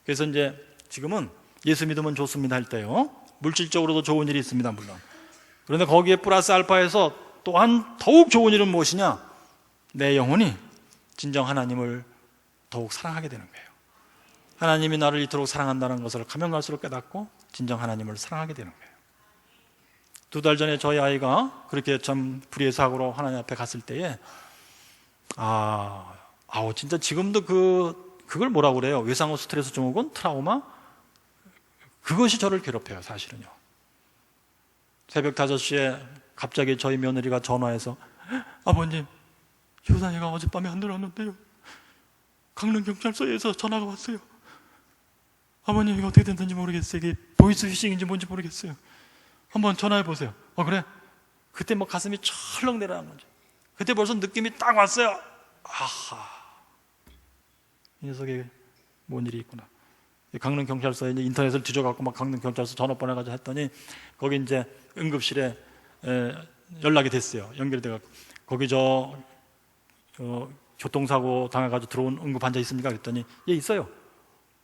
그래서 이제 지금은 예수 믿으면 좋습니다 할 때요, 물질적으로도 좋은 일이 있습니다, 물론. 그런데 거기에 플러스 알파에서 또한 더욱 좋은 일은 무엇이냐? 내 영혼이 진정 하나님을 더욱 사랑하게 되는 거예요. 하나님이 나를 이토록 사랑한다는 것을 가면 갈수록 깨닫고 진정 하나님을 사랑하게 되는 거예요. 2달 전에 저희 아이가 그렇게 참 불의의 사고로 하나님 앞에 갔을 때에 진짜 지금도 그걸 뭐라고 그래요? 외상후 스트레스 증후군, 트라우마? 그것이 저를 괴롭혀요, 사실은요. 새벽 5시에 갑자기 저희 며느리가 전화해서 아버님, 효산이가 어젯밤에 안 들었는데요, 강릉경찰서에서 전화가 왔어요. 아버님, 이거 어떻게 됐는지 모르겠어요. 이게 보이스 피싱인지 뭔지 모르겠어요. 한번 전화해 보세요. 그래? 그때 가슴이 철렁 내려간 거죠. 그때 벌써 느낌이 딱 왔어요. 이 녀석이 뭔 일이 있구나. 강릉경찰서에 이제 인터넷을 뒤져갖고 강릉경찰서 전화번호 해가지고 했더니 거기 이제 응급실에 연락이 됐어요. 연결이 돼갖고 거기 교통사고 당해가지고 들어온 응급 환자 있습니까? 그랬더니 있어요.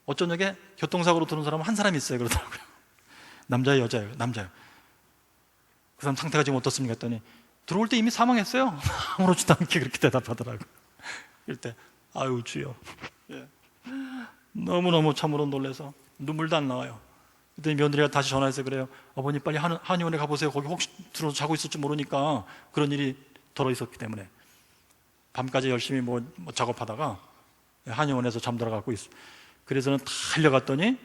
어쩌냐게 교통사고로 들어온 사람 한 사람 있어요, 그러더라고요. 남자예요, 여자예요? 남자예요. 그 사람 상태가 지금 어떻습니까? 했더니 들어올 때 이미 사망했어요. 아무렇지도 않게 그렇게 대답하더라고요. 이럴 때 아유 주여, 너무너무 참으로 놀라서 눈물도 안 나와요. 그랬더니 며느리가 다시 전화해서 그래요. 아버님 빨리 한의원에 가보세요. 거기 혹시 들어서 자고 있을지 모르니까, 그런 일이 덜어 있었기 때문에. 밤까지 열심히 뭐 작업하다가 한의원에서 잠들어갖고 있어. 그래서는 달려갔더니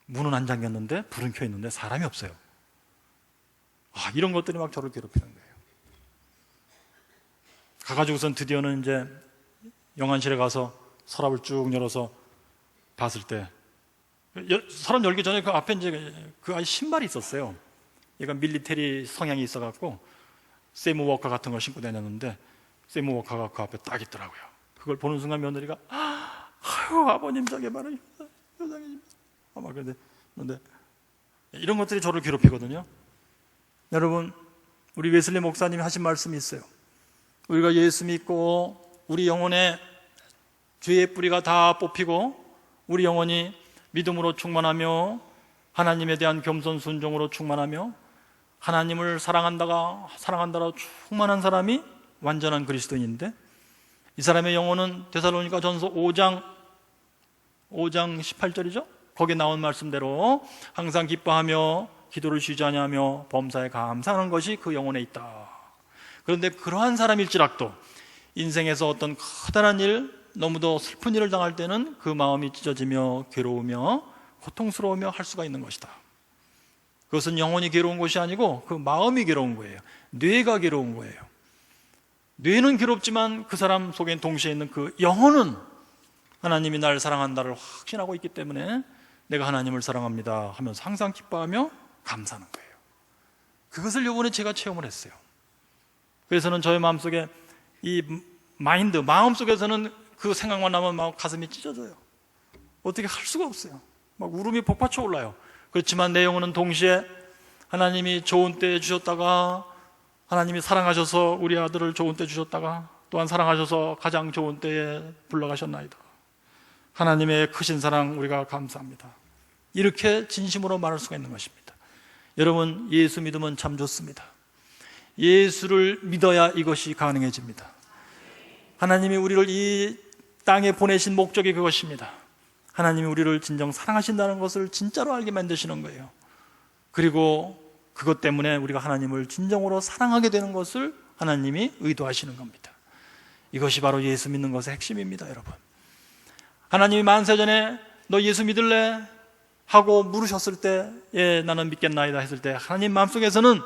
문은 안 잠겼는데 불은 켜 있는데 사람이 없어요. 이런 것들이 막 저를 괴롭히는 거예요. 가가지고선 드디어는 이제 영안실에 가서 서랍을 쭉 열어서 봤을 때, 서랍 열기 전에 그 앞에 이제 그 아이 신발이 있었어요. 얘가 밀리터리 성향이 있어갖고 세무워커 같은 걸 신고 다녔는데 세무워커가 그 앞에 딱 있더라고요. 그걸 보는 순간 며느리가 아유 아버님 저게 바로 효상입니다. 아마 그런데 이런 것들이 저를 괴롭히거든요. 여러분, 우리 웨슬리 목사님이 하신 말씀이 있어요. 우리가 예수 믿고 우리 영혼에 죄의 뿌리가 다 뽑히고 우리 영혼이 믿음으로 충만하며 하나님에 대한 겸손 순종으로 충만하며 하나님을 사랑한다로 충만한 사람이 완전한 그리스도인인데, 이 사람의 영혼은 데살로니가 전서 5장 18절이죠. 거기에 나온 말씀대로 항상 기뻐하며 기도를 쉬지 아니하며 범사에 감사하는 것이 그 영혼에 있다. 그런데 그러한 사람일지라도 인생에서 어떤 커다란 일, 너무도 슬픈 일을 당할 때는 그 마음이 찢어지며 괴로우며 고통스러우며 할 수가 있는 것이다. 그것은 영혼이 괴로운 것이 아니고 그 마음이 괴로운 거예요. 뇌가 괴로운 거예요. 뇌는 괴롭지만 그 사람 속에 동시에 있는 그 영혼은 하나님이 나를 사랑한다를 확신하고 있기 때문에 내가 하나님을 사랑합니다 하면서 항상 기뻐하며 감사하는 거예요. 그것을 이번에 제가 체험을 했어요. 그래서는 저의 마음속에 이 마음속에서는 그 생각만 나면 막 가슴이 찢어져요. 어떻게 할 수가 없어요. 막 울음이 복받쳐 올라요. 그렇지만 내 영혼은 동시에 하나님이 좋은 때에 주셨다가, 하나님이 사랑하셔서 우리 아들을 좋은 때 주셨다가, 또한 사랑하셔서 가장 좋은 때에 불러가셨나이다. 하나님의 크신 사랑 우리가 감사합니다. 이렇게 진심으로 말할 수가 있는 것입니다. 여러분, 예수 믿으면 참 좋습니다. 예수를 믿어야 이것이 가능해집니다. 하나님이 우리를 이 땅에 보내신 목적이 그것입니다. 하나님이 우리를 진정 사랑하신다는 것을 진짜로 알게 만드시는 거예요. 그리고 그것 때문에 우리가 하나님을 진정으로 사랑하게 되는 것을 하나님이 의도하시는 겁니다. 이것이 바로 예수 믿는 것의 핵심입니다, 여러분. 하나님이 만세전에 너 예수 믿을래? 하고 물으셨을 때, 예, 나는 믿겠나이다 했을 때 하나님 마음속에서는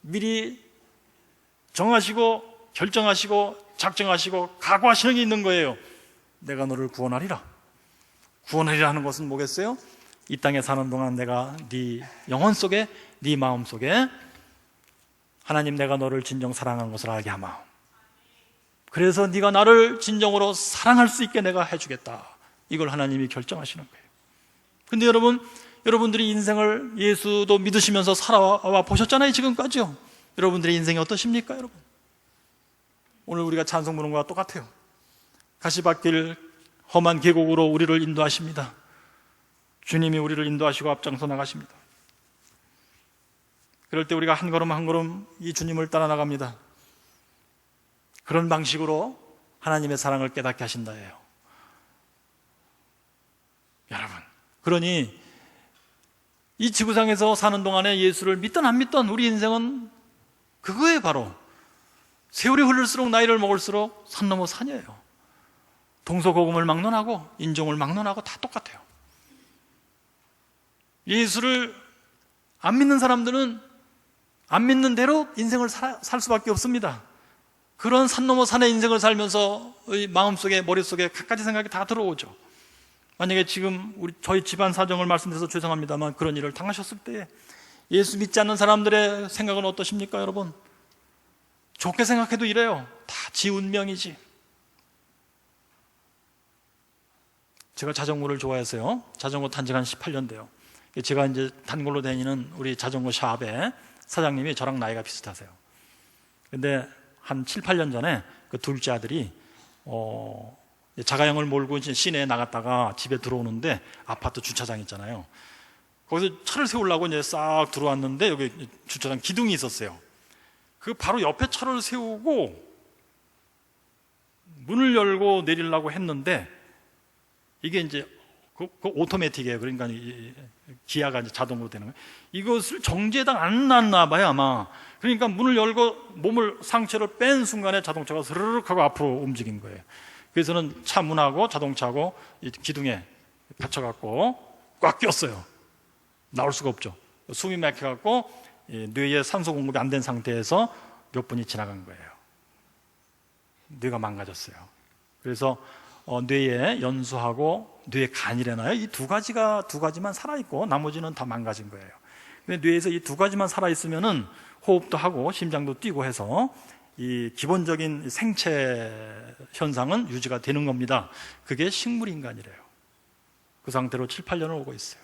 미리 정하시고 결정하시고 작정하시고 각오하시는 게 있는 거예요. 내가 너를 구원하리라. 구원하리라 하는 것은 뭐겠어요? 이 땅에 사는 동안 내가 네 영혼 속에, 네 마음 속에 하나님 내가 너를 진정 사랑하는 것을 알게 하마. 그래서 네가 나를 진정으로 사랑할 수 있게 내가 해주겠다. 이걸 하나님이 결정하시는 거예요. 근데 여러분들이 인생을 예수도 믿으시면서 살아와 보셨잖아요, 지금까지요. 여러분들의 인생이 어떠십니까, 여러분? 오늘 우리가 찬송 부르는 것과 똑같아요. 가시밭길 험한 계곡으로 우리를 인도하십니다. 주님이 우리를 인도하시고 앞장서 나가십니다. 그럴 때 우리가 한 걸음 한 걸음 이 주님을 따라 나갑니다. 그런 방식으로 하나님의 사랑을 깨닫게 하신다예요. 여러분, 그러니 이 지구상에서 사는 동안에 예수를 믿든 안 믿든 우리 인생은 그거에 바로 세월이 흐를수록 나이를 먹을수록 산 넘어 산이에요. 동서고금을 막론하고 인종을 막론하고 다 똑같아요. 예수를 안 믿는 사람들은 안 믿는 대로 인생을 살 수밖에 없습니다. 그런 산 넘어 산의 인생을 살면서 마음속에 머릿속에 갖가지 생각이 다 들어오죠. 만약에 지금 저희 집안 사정을 말씀드려서 죄송합니다만 그런 일을 당하셨을 때 예수 믿지 않는 사람들의 생각은 어떠십니까, 여러분? 좋게 생각해도 이래요. 다 지 운명이지. 제가 자전거를 좋아해서요. 자전거 탄 지가 한 18년 돼요. 제가 이제 단골로 다니는 우리 자전거 샵의 사장님이 저랑 나이가 비슷하세요. 근데 한 7, 8년 전에 그 둘째 아들이 자가용을 몰고 이제 시내에 나갔다가 집에 들어오는데 아파트 주차장 있잖아요. 거기서 차를 세우려고 이제 싹 들어왔는데 여기 주차장 기둥이 있었어요. 그 바로 옆에 차를 세우고 문을 열고 내리려고 했는데 이게 이제 그 오토매틱이에요. 그러니까 기아가 이제 자동으로 되는 거예요. 이것을 정지에다 안 놨나 봐요, 아마. 그러니까 문을 열고 몸을 상체를 뺀 순간에 자동차가 스르륵 하고 앞으로 움직인 거예요. 그래서는 차 문하고 자동차하고 이 기둥에 갇혀갖고 꽉 꼈어요. 나올 수가 없죠. 숨이 막혀갖고 뇌에 산소 공급이 안 된 상태에서 몇 분이 지나간 거예요. 뇌가 망가졌어요. 그래서 뇌에 연수하고 뇌에 간이래나요? 이 두 가지만 살아있고 나머지는 다 망가진 거예요. 근데 뇌에서 이 두 가지만 살아있으면은 호흡도 하고 심장도 뛰고 해서 이 기본적인 생체 현상은 유지가 되는 겁니다. 그게 식물인간이래요. 그 상태로 7, 8년을 오고 있어요.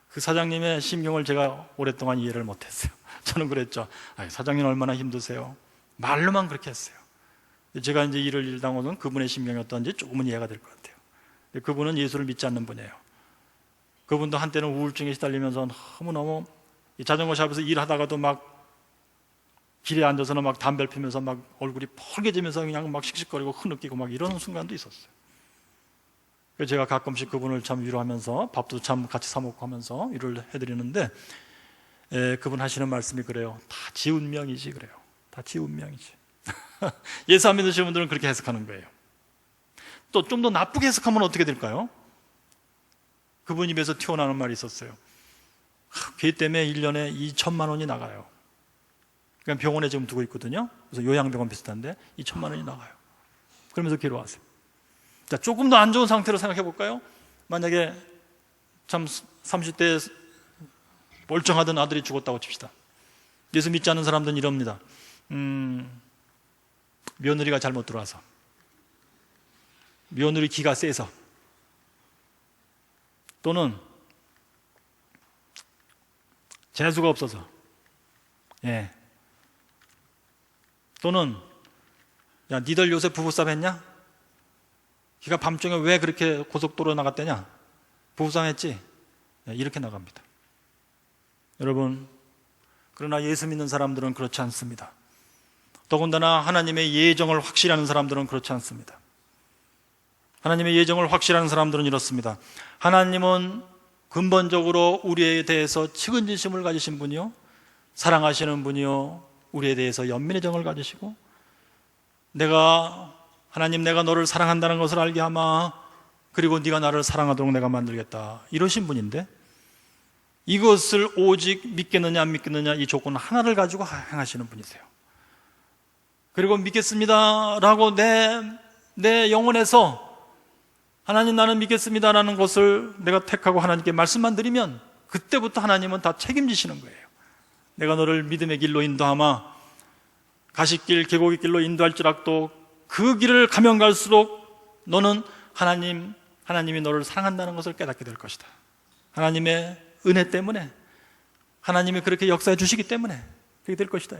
그 사장님의 심경을 제가 오랫동안 이해를 못했어요. 저는 그랬죠. 사장님 얼마나 힘드세요? 말로만 그렇게 했어요. 제가 이제 일을 일당하는 그분의 심경이 어떤지 조금은 이해가 될 것 같아요. 그분은 예수를 믿지 않는 분이에요. 그분도 한때는 우울증에 시달리면서 너무너무 이 자전거 샵에서 일하다가도 막 길에 앉아서는 막 담배를 피면서 막 얼굴이 펄개지면서 그냥 막 씩씩거리고 흐느끼고 막 이러는 순간도 있었어요. 그래서 제가 가끔씩 그분을 참 위로하면서 밥도 참 같이 사 먹고 하면서 위로를 해드리는데 그분 하시는 말씀이 그래요. 다 지 운명이지 그래요. 다 지 운명이지. 예수 안 믿으시는 분들은 그렇게 해석하는 거예요. 또 좀 더 나쁘게 해석하면 어떻게 될까요? 그분 입에서 튀어나오는 말이 있었어요. 걔 때문에 1년에 2천만 원이 나가요. 그러니까 병원에 지금 두고 있거든요. 그래서 요양병원 비슷한데 2천만 원이 나가요. 그러면서 괴로워하세요. 자, 조금 더 안 좋은 상태로 생각해 볼까요? 만약에 참 30대에 멀쩡하던 아들이 죽었다고 칩시다. 예수 믿지 않는 사람들은 이럽니다. 며느리가 잘못 들어와서, 며느리 기가 세서, 또는 재수가 없어서, 또는 야, 니들 요새 부부싸움 했냐? 걔가 밤중에 왜 그렇게 고속도로에 나갔대냐? 부부싸움 했지? 이렇게 나갑니다. 여러분, 그러나 예수 믿는 사람들은 그렇지 않습니다. 더군다나 하나님의 예정을 확실하는 사람들은 그렇지 않습니다. 하나님의 예정을 확실하는 사람들은 이렇습니다. 하나님은 근본적으로 우리에 대해서 측은지심을 가지신 분이요, 사랑하시는 분이요, 우리에 대해서 연민의 정을 가지시고, 하나님 내가 너를 사랑한다는 것을 알게 하마, 그리고 네가 나를 사랑하도록 내가 만들겠다, 이러신 분인데, 이것을 오직 믿겠느냐 안 믿겠느냐 이 조건 하나를 가지고 행하시는 분이세요. 그리고 믿겠습니다 라고 내 영혼에서 하나님 나는 믿겠습니다라는 것을 내가 택하고 하나님께 말씀만 드리면 그때부터 하나님은 다 책임지시는 거예요. 내가 너를 믿음의 길로 인도하마, 가시길 계곡의 길로 인도할지라도 그 길을 가면 갈수록 너는 하나님이 너를 사랑한다는 것을 깨닫게 될 것이다. 하나님의 은혜 때문에, 하나님이 그렇게 역사해 주시기 때문에 그렇게 될 것이다.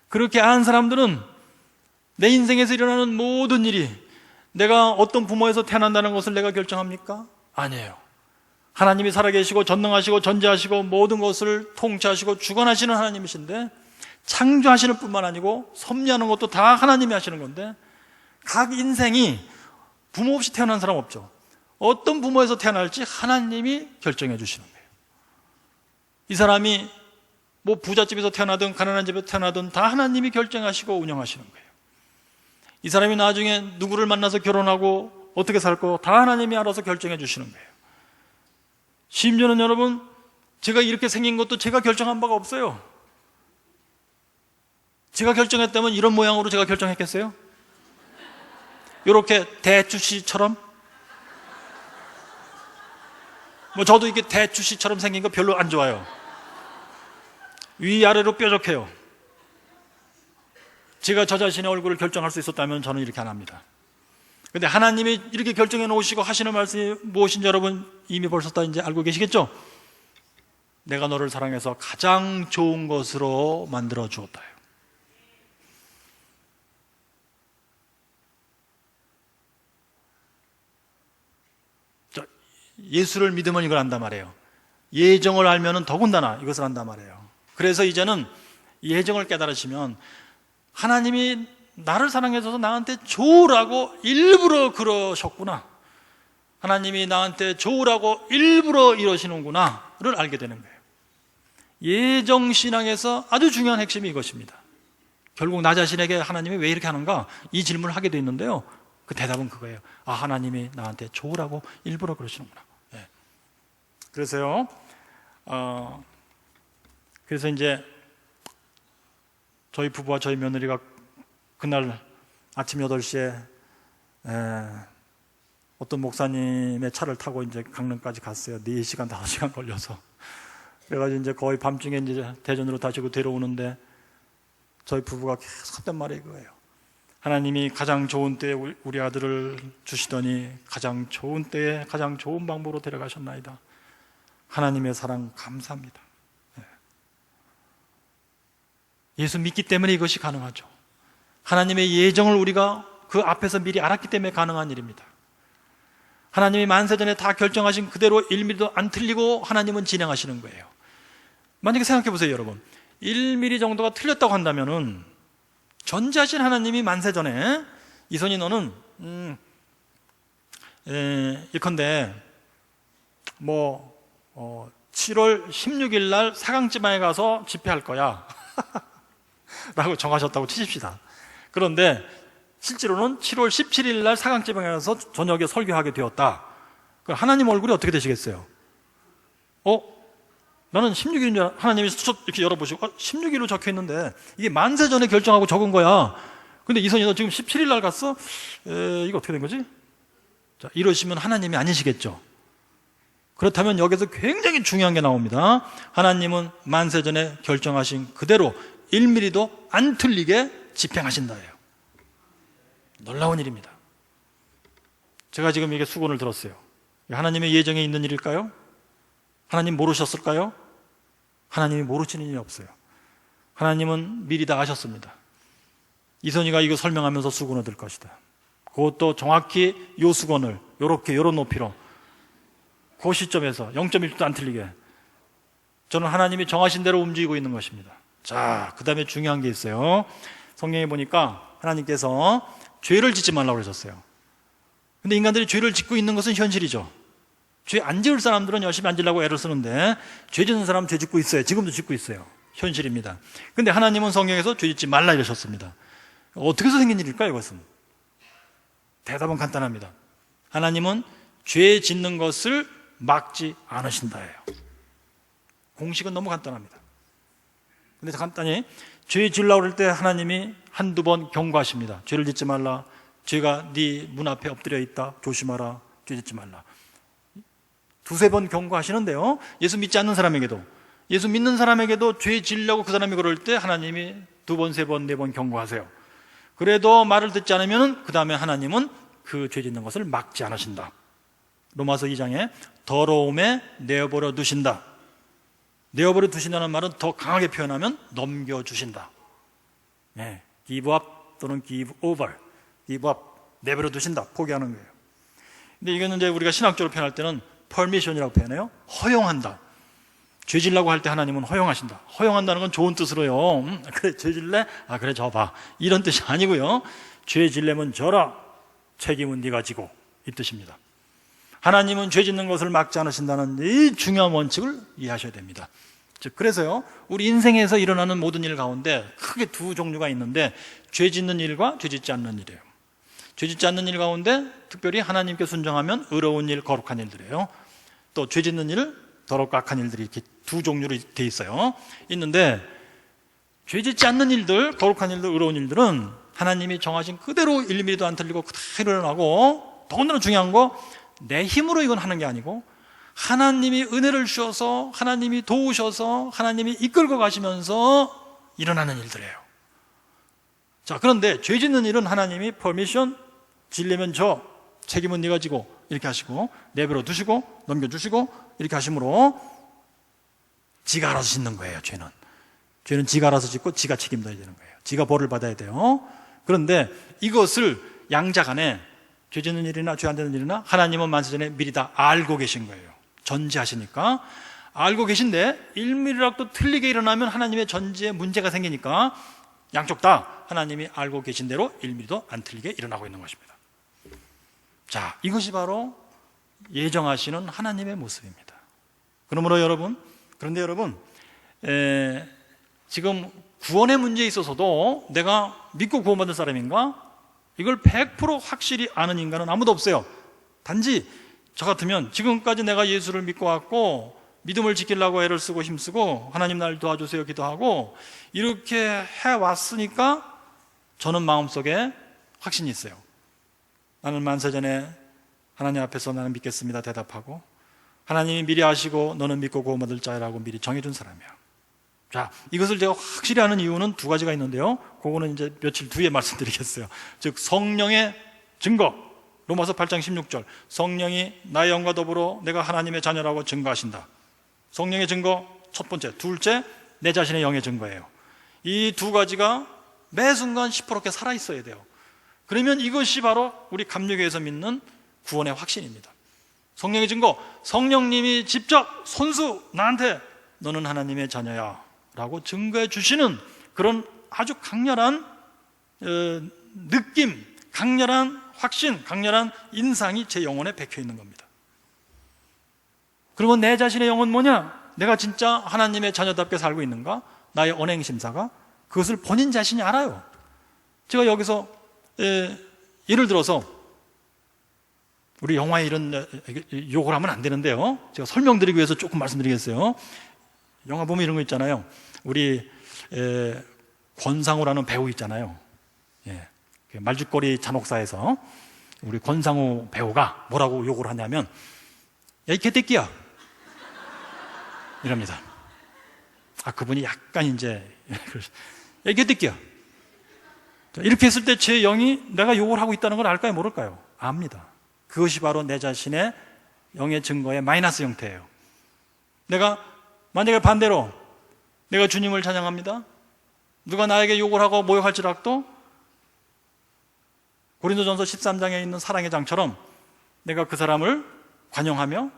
그렇게 안 사람들은 내 인생에서 일어나는 모든 일이 내가 어떤 부모에서 태어난다는 것을 내가 결정합니까? 아니에요. 하나님이 살아계시고 전능하시고 전지하시고 모든 것을 통치하시고 주관하시는 하나님이신데, 창조하시는 뿐만 아니고 섭리하는 것도 다 하나님이 하시는 건데, 각 인생이 부모 없이 태어난 사람 없죠. 어떤 부모에서 태어날지 하나님이 결정해 주시는 거예요. 이 사람이 뭐 부잣집에서 태어나든 가난한 집에서 태어나든 다 하나님이 결정하시고 운영하시는 거예요. 이 사람이 나중에 누구를 만나서 결혼하고 어떻게 살 거 다 하나님이 알아서 결정해 주시는 거예요. 심지어는 여러분, 제가 이렇게 생긴 것도 제가 결정한 바가 없어요. 제가 결정했다면 이런 모양으로 제가 결정했겠어요? 이렇게 대추씨처럼? 저도 이게 대추씨처럼 생긴 거 별로 안 좋아요. 위아래로 뾰족해요. 제가 저 자신의 얼굴을 결정할 수 있었다면 저는 이렇게 안 합니다. 근데 하나님이 이렇게 결정해 놓으시고 하시는 말씀이 무엇인지 여러분 이미 벌써 다 이제 알고 계시겠죠? 내가 너를 사랑해서 가장 좋은 것으로 만들어 주었다. 예수를 믿으면 이걸 안단 말이에요. 예정을 알면 더군다나 이것을 안단 말이에요. 그래서 이제는 예정을 깨달으시면 하나님이 나를 사랑해서 나한테 좋으라고 일부러 그러셨구나, 하나님이 나한테 좋으라고 일부러 이러시는구나를 알게 되는 거예요. 예정신앙에서 아주 중요한 핵심이 이것입니다. 결국 나 자신에게 하나님이 왜 이렇게 하는가? 이 질문을 하게 돼 있는데요, 그 대답은 그거예요. 아, 하나님이 나한테 좋으라고 일부러 그러시는구나. 네. 그래서요, 그래서 이제 저희 부부와 저희 며느리가 그날 아침 8시에 어떤 목사님의 차를 타고 이제 강릉까지 갔어요. 4시간, 5시간 걸려서. 그래가지고 이제 거의 밤중에 이제 대전으로 다시고 데려오는데 저희 부부가 계속 했던 말이 그거예요. 하나님이 가장 좋은 때에 우리 아들을 주시더니 가장 좋은 때에 가장 좋은 방법으로 데려가셨나이다. 하나님의 사랑 감사합니다. 예수 믿기 때문에 이것이 가능하죠. 하나님의 예정을 우리가 그 앞에서 미리 알았기 때문에 가능한 일입니다. 하나님이 만세전에 다 결정하신 그대로 1mm도 안 틀리고 하나님은 진행하시는 거예요. 만약에 생각해 보세요, 여러분. 1mm 정도가 틀렸다고 한다면은 전지하신 하나님이 만세전에 이선희 너는 예컨대 7월 16일 날 사강지방에 가서 집회할 거야 라고 정하셨다고 치십시다. 그런데 실제로는 7월 17일 날 사강지방에 가서 저녁에 설교하게 되었다. 그럼 하나님 얼굴이 어떻게 되시겠어요? 나는 16일인 줄 하나님이 이렇게 열어보시고 16일로 적혀 있는데 이게 만세 전에 결정하고 적은 거야. 근데 이선희 너 지금 17일 날 갔어? 이거 어떻게 된 거지? 자, 이러시면 하나님이 아니시겠죠. 그렇다면 여기서 굉장히 중요한 게 나옵니다. 하나님은 만세 전에 결정하신 그대로 1mm도 안 틀리게 집행하신다예요. 놀라운 일입니다. 제가 지금 이게 수건을 들었어요. 하나님의 예정에 있는 일일까요? 하나님 모르셨을까요? 하나님이 모르시는 일이 없어요. 하나님은 미리 다 아셨습니다. 이선희가 이거 설명하면서 수건을 들 것이다. 그것도 정확히 요 수건을 요렇게 요런 높이로 그 시점에서 0.1도 안 틀리게 저는 하나님이 정하신 대로 움직이고 있는 것입니다. 자, 그 다음에 중요한 게 있어요. 성경에 보니까 하나님께서 죄를 짓지 말라고 그러셨어요. 근데 인간들이 죄를 짓고 있는 것은 현실이죠. 죄 안 지을 사람들은 열심히 안 지으려고 애를 쓰는데 죄 짓는 사람은 죄 짓고 있어요. 지금도 짓고 있어요. 현실입니다. 근데 하나님은 성경에서 죄 짓지 말라 이러셨습니다. 어떻게 해서 생긴 일일까요, 이것은? 대답은 간단합니다. 하나님은 죄 짓는 것을 막지 않으신다예요. 공식은 너무 간단합니다. 근데 간단히 죄 지으려고 그럴 때 하나님이 한두 번 경고하십니다. 죄를 짓지 말라. 죄가 네 문 앞에 엎드려 있다. 조심하라. 죄 짓지 말라. 두세 번 경고하시는데요, 예수 믿지 않는 사람에게도, 예수 믿는 사람에게도 죄 지으려고 그 사람이 그럴 때 하나님이 두 번, 세 번, 네 번 경고하세요. 그래도 말을 듣지 않으면 그 다음에 하나님은 그 죄 짓는 것을 막지 않으신다. 로마서 2장에 더러움에 내어버려 두신다. 내어버려 두신다는 말은 더 강하게 표현하면 넘겨주신다. give up 또는 give over. give up, 내버려 두신다, 포기하는 거예요. 근데 이거는 이제 우리가 신학적으로 표현할 때는 permission이라고 표현해요. 허용한다. 죄 질라고 할 때 하나님은 허용하신다. 허용한다는 건 좋은 뜻으로요. 그래, 죄 질래? 아, 그래, 져봐. 이런 뜻이 아니고요. 죄 질려면 져라. 책임은 네가 지고. 이 뜻입니다. 하나님은 죄 짓는 것을 막지 않으신다는 이 중요한 원칙을 이해하셔야 됩니다. 즉, 그래서요, 우리 인생에서 일어나는 모든 일 가운데 크게 두 종류가 있는데 죄 짓는 일과 죄 짓지 않는 일이에요. 죄 짓지 않는 일 가운데 특별히 하나님께 순종하면 의로운 일, 거룩한 일들이에요. 또 죄 짓는 일, 더럽고 악한 일들이 이렇게 두 종류로 돼 있어요. 있는데 죄 짓지 않는 일들, 거룩한 일들, 의로운 일들은 하나님이 정하신 그대로 1mm도 안 틀리고 그대로 일어나고, 더군다나 중요한 거, 내 힘으로 이건 하는 게 아니고 하나님이 은혜를 주셔서, 하나님이 도우셔서, 하나님이 이끌고 가시면서 일어나는 일들이에요. 자, 그런데 죄 짓는 일은 하나님이 퍼미션, 질려면 져, 책임은 네가 지고 이렇게 하시고 내버려 두시고 넘겨주시고 이렇게 하심으로 지가 알아서 짓는 거예요. 죄는 지가 알아서 짓고 지가 책임져야 되는 거예요. 지가 벌을 받아야 돼요. 그런데 이것을 양자간에 죄 짓는 일이나 죄 안 되는 일이나 하나님은 만세전에 미리 다 알고 계신 거예요. 전지하시니까 알고 계신데 1mm라도 틀리게 일어나면 하나님의 전지에 문제가 생기니까 양쪽 다 하나님이 알고 계신 대로 1mm도 안 틀리게 일어나고 있는 것입니다. 자, 이것이 바로 예정하시는 하나님의 모습입니다. 그런데 여러분, 지금 구원의 문제에 있어서도 내가 믿고 구원받을 사람인가? 이걸 100% 확실히 아는 인간은 아무도 없어요. 단지 저 같으면 지금까지 내가 예수를 믿고 왔고 믿음을 지키려고 애를 쓰고 힘쓰고 하나님 날 도와주세요 기도하고 이렇게 해왔으니까 저는 마음속에 확신이 있어요. 나는 만세전에 하나님 앞에서 나는 믿겠습니다 대답하고 하나님이 미리 아시고 너는 믿고 구원받을 자라고 미리 정해준 사람이야. 자, 이것을 제가 확실히 아는 이유는 두 가지가 있는데요. 그거는 이제 며칠 뒤에 말씀드리겠어요. 즉 성령의 증거, 로마서 8장 16절, 성령이 나의 영과 더불어 내가 하나님의 자녀라고 증거하신다. 성령의 증거 첫 번째, 둘째 내 자신의 영의 증거예요. 이 두 가지가 매 순간 시퍼렇게 살아 있어야 돼요. 그러면 이것이 바로 우리 감리교에서 믿는 구원의 확신입니다. 성령의 증거, 성령님이 직접 손수 나한테 너는 하나님의 자녀야 라고 증거해 주시는 그런 아주 강렬한 느낌, 강렬한 확신, 강렬한 인상이 제 영혼에 박혀 있는 겁니다. 그리고 내 자신의 영은 뭐냐? 내가 진짜 하나님의 자녀답게 살고 있는가? 나의 언행심사가? 그것을 본인 자신이 알아요. 제가 여기서 예를 들어서 우리 영화에 이런 욕을 하면 안 되는데요, 제가 설명드리기 위해서 조금 말씀드리겠어요. 영화 보면 이런 거 있잖아요. 우리 권상우라는 배우 있잖아요. 말죽거리 잔혹사에서 우리 권상우 배우가 뭐라고 욕을 하냐면 야 이 개새끼야 이럽니다. 그분이 약간 이제 야 이 개새끼야 이렇게 했을 때 제 영이 내가 욕을 하고 있다는 걸 알까요 모를까요? 압니다. 그것이 바로 내 자신의 영의 증거의 마이너스 형태예요. 내가 만약에 반대로 내가 주님을 찬양합니다. 누가 나에게 욕을 하고 모욕할지라도 고린도전서 13장에 있는 사랑의 장처럼 내가 그 사람을 관용하며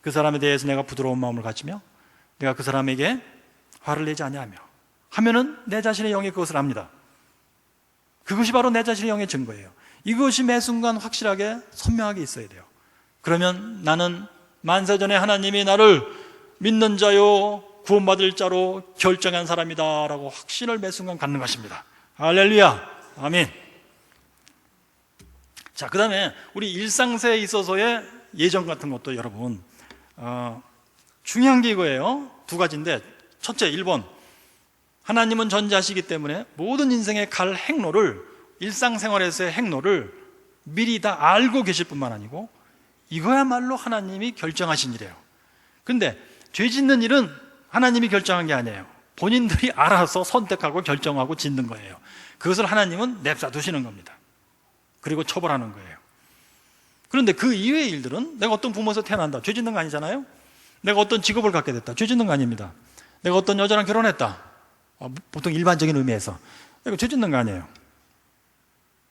그 사람에 대해서 내가 부드러운 마음을 가지며 내가 그 사람에게 화를 내지 아니하며 하면은 내 자신의 영이 그것을 압니다. 그것이 바로 내 자신의 영의 증거예요. 이것이 매 순간 확실하게 선명하게 있어야 돼요. 그러면 나는 만세전에 하나님이 나를 믿는 자요 구원받을 자로 결정한 사람이다 라고 확신을 매 순간 갖는 것입니다. 할렐루야, 아멘. 자, 그 다음에 우리 일상생에 있어서의 예정 같은 것도 여러분 중요한 게 이거예요. 두 가지인데, 첫째 1번, 하나님은 전지하시기 때문에 모든 인생의 갈 행로를, 일상생활에서의 행로를 미리 다 알고 계실 뿐만 아니고 이거야말로 하나님이 결정하신 일이에요. 근데 죄 짓는 일은 하나님이 결정한 게 아니에요. 본인들이 알아서 선택하고 결정하고 짓는 거예요. 그것을 하나님은 냅사 두시는 겁니다. 그리고 처벌하는 거예요. 그런데 그 이외의 일들은, 내가 어떤 부모에서 태어난다, 죄 짓는 거 아니잖아요. 내가 어떤 직업을 갖게 됐다, 죄 짓는 거 아닙니다. 내가 어떤 여자랑 결혼했다, 보통 일반적인 의미에서 이거 죄 짓는 거 아니에요.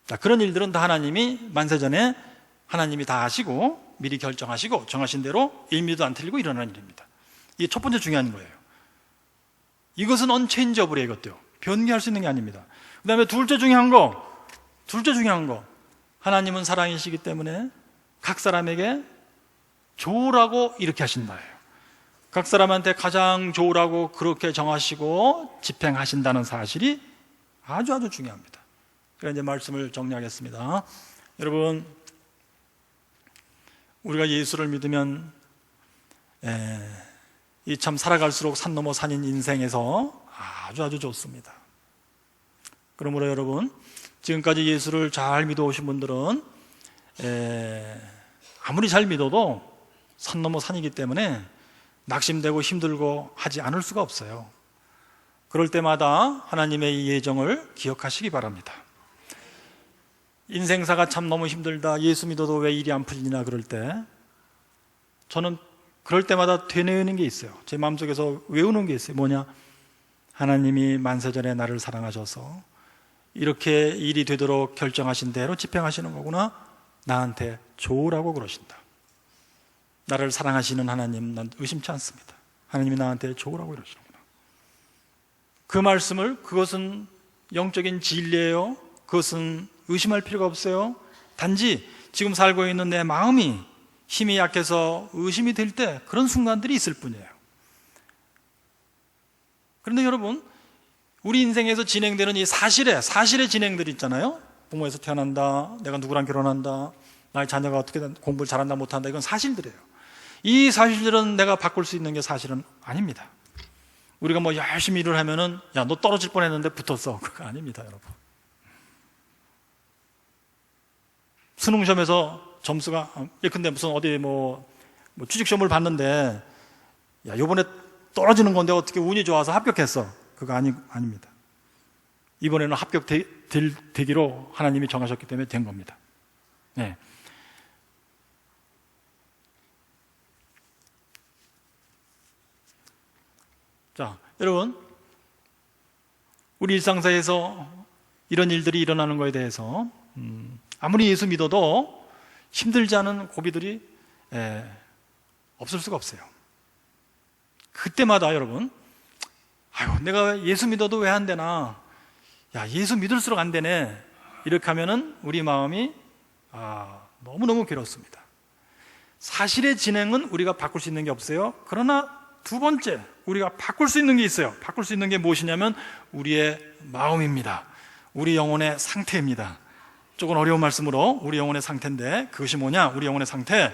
자, 그런 일들은 다 하나님이 만세전에 하나님이 다 하시고 미리 결정하시고 정하신 대로 1mm도 안 틀리고 일어나는 일입니다. 이게 첫 번째 중요한 거예요. 이것은 언체인저블이에요. 이것도요, 변개할 수 있는 게 아닙니다. 그 다음에 둘째 중요한 거, 하나님은 사랑이시기 때문에 각 사람에게 좋으라고 이렇게 하신다예요. 각 사람한테 가장 좋으라고 그렇게 정하시고 집행하신다는 사실이 아주 중요합니다. 그래서 이제 말씀을 정리하겠습니다. 여러분, 우리가 예수를 믿으면 이 참 살아갈수록 산 넘어 산인 인생에서 아주 좋습니다. 그러므로 여러분, 지금까지 예수를 잘 믿어오신 분들은 아무리 잘 믿어도 산 넘어 산이기 때문에 낙심되고 힘들고 하지 않을 수가 없어요. 그럴 때마다 하나님의 이 예정을 기억하시기 바랍니다. 인생사가 참 너무 힘들다, 예수 믿어도 왜 일이 안 풀리나 그럴 때, 저는 그럴 때마다 되뇌이는 게 있어요. 제 마음속에서 외우는 게 있어요. 뭐냐? 하나님이 만세전에 나를 사랑하셔서 이렇게 일이 되도록 결정하신 대로 집행하시는 거구나. 나한테 좋으라고 그러신다. 나를 사랑하시는 하나님, 난 의심치 않습니다. 하나님이 나한테 좋으라고 이러시는구나. 그 말씀을, 그것은 영적인 진리예요. 그것은 의심할 필요가 없어요. 단지 지금 살고 있는 내 마음이 힘이 약해서 의심이 될 때 그런 순간들이 있을 뿐이에요. 그런데 여러분, 우리 인생에서 진행되는 이 사실의 진행들이 있잖아요. 부모에서 태어난다, 내가 누구랑 결혼한다, 나의 자녀가 어떻게 공부를 잘한다 못한다, 이건 사실들이에요. 이 사실들은 내가 바꿀 수 있는 게 사실은 아닙니다. 우리가 뭐 열심히 일을 하면은 야, 너 떨어질 뻔했는데 붙었어, 그거 아닙니다, 여러분. 수능 시험에서 점수가 근데 무슨 어디 뭐 취직 시험을 봤는데 야, 요번에 떨어지는 건데 어떻게 운이 좋아서 합격했어, 그거 아닙니다. 이번에는 합격되기로 하나님이 정하셨기 때문에 된 겁니다. 네. 자, 여러분, 우리 일상사에서 이런 일들이 일어나는 것에 대해서 아무리 예수 믿어도 힘들지 않은 고비들이 없을 수가 없어요. 그때마다 여러분, 아유, 내가 예수 믿어도 왜 안 되나? 야, 예수 믿을수록 안 되네. 이렇게 하면은 우리 마음이 너무너무 괴롭습니다. 사실의 진행은 우리가 바꿀 수 있는 게 없어요. 그러나 두 번째, 우리가 바꿀 수 있는 게 있어요. 바꿀 수 있는 게 무엇이냐면 우리의 마음입니다. 우리 영혼의 상태입니다. 조금 어려운 말씀으로 우리 영혼의 상태인데, 그것이 뭐냐? 우리 영혼의 상태,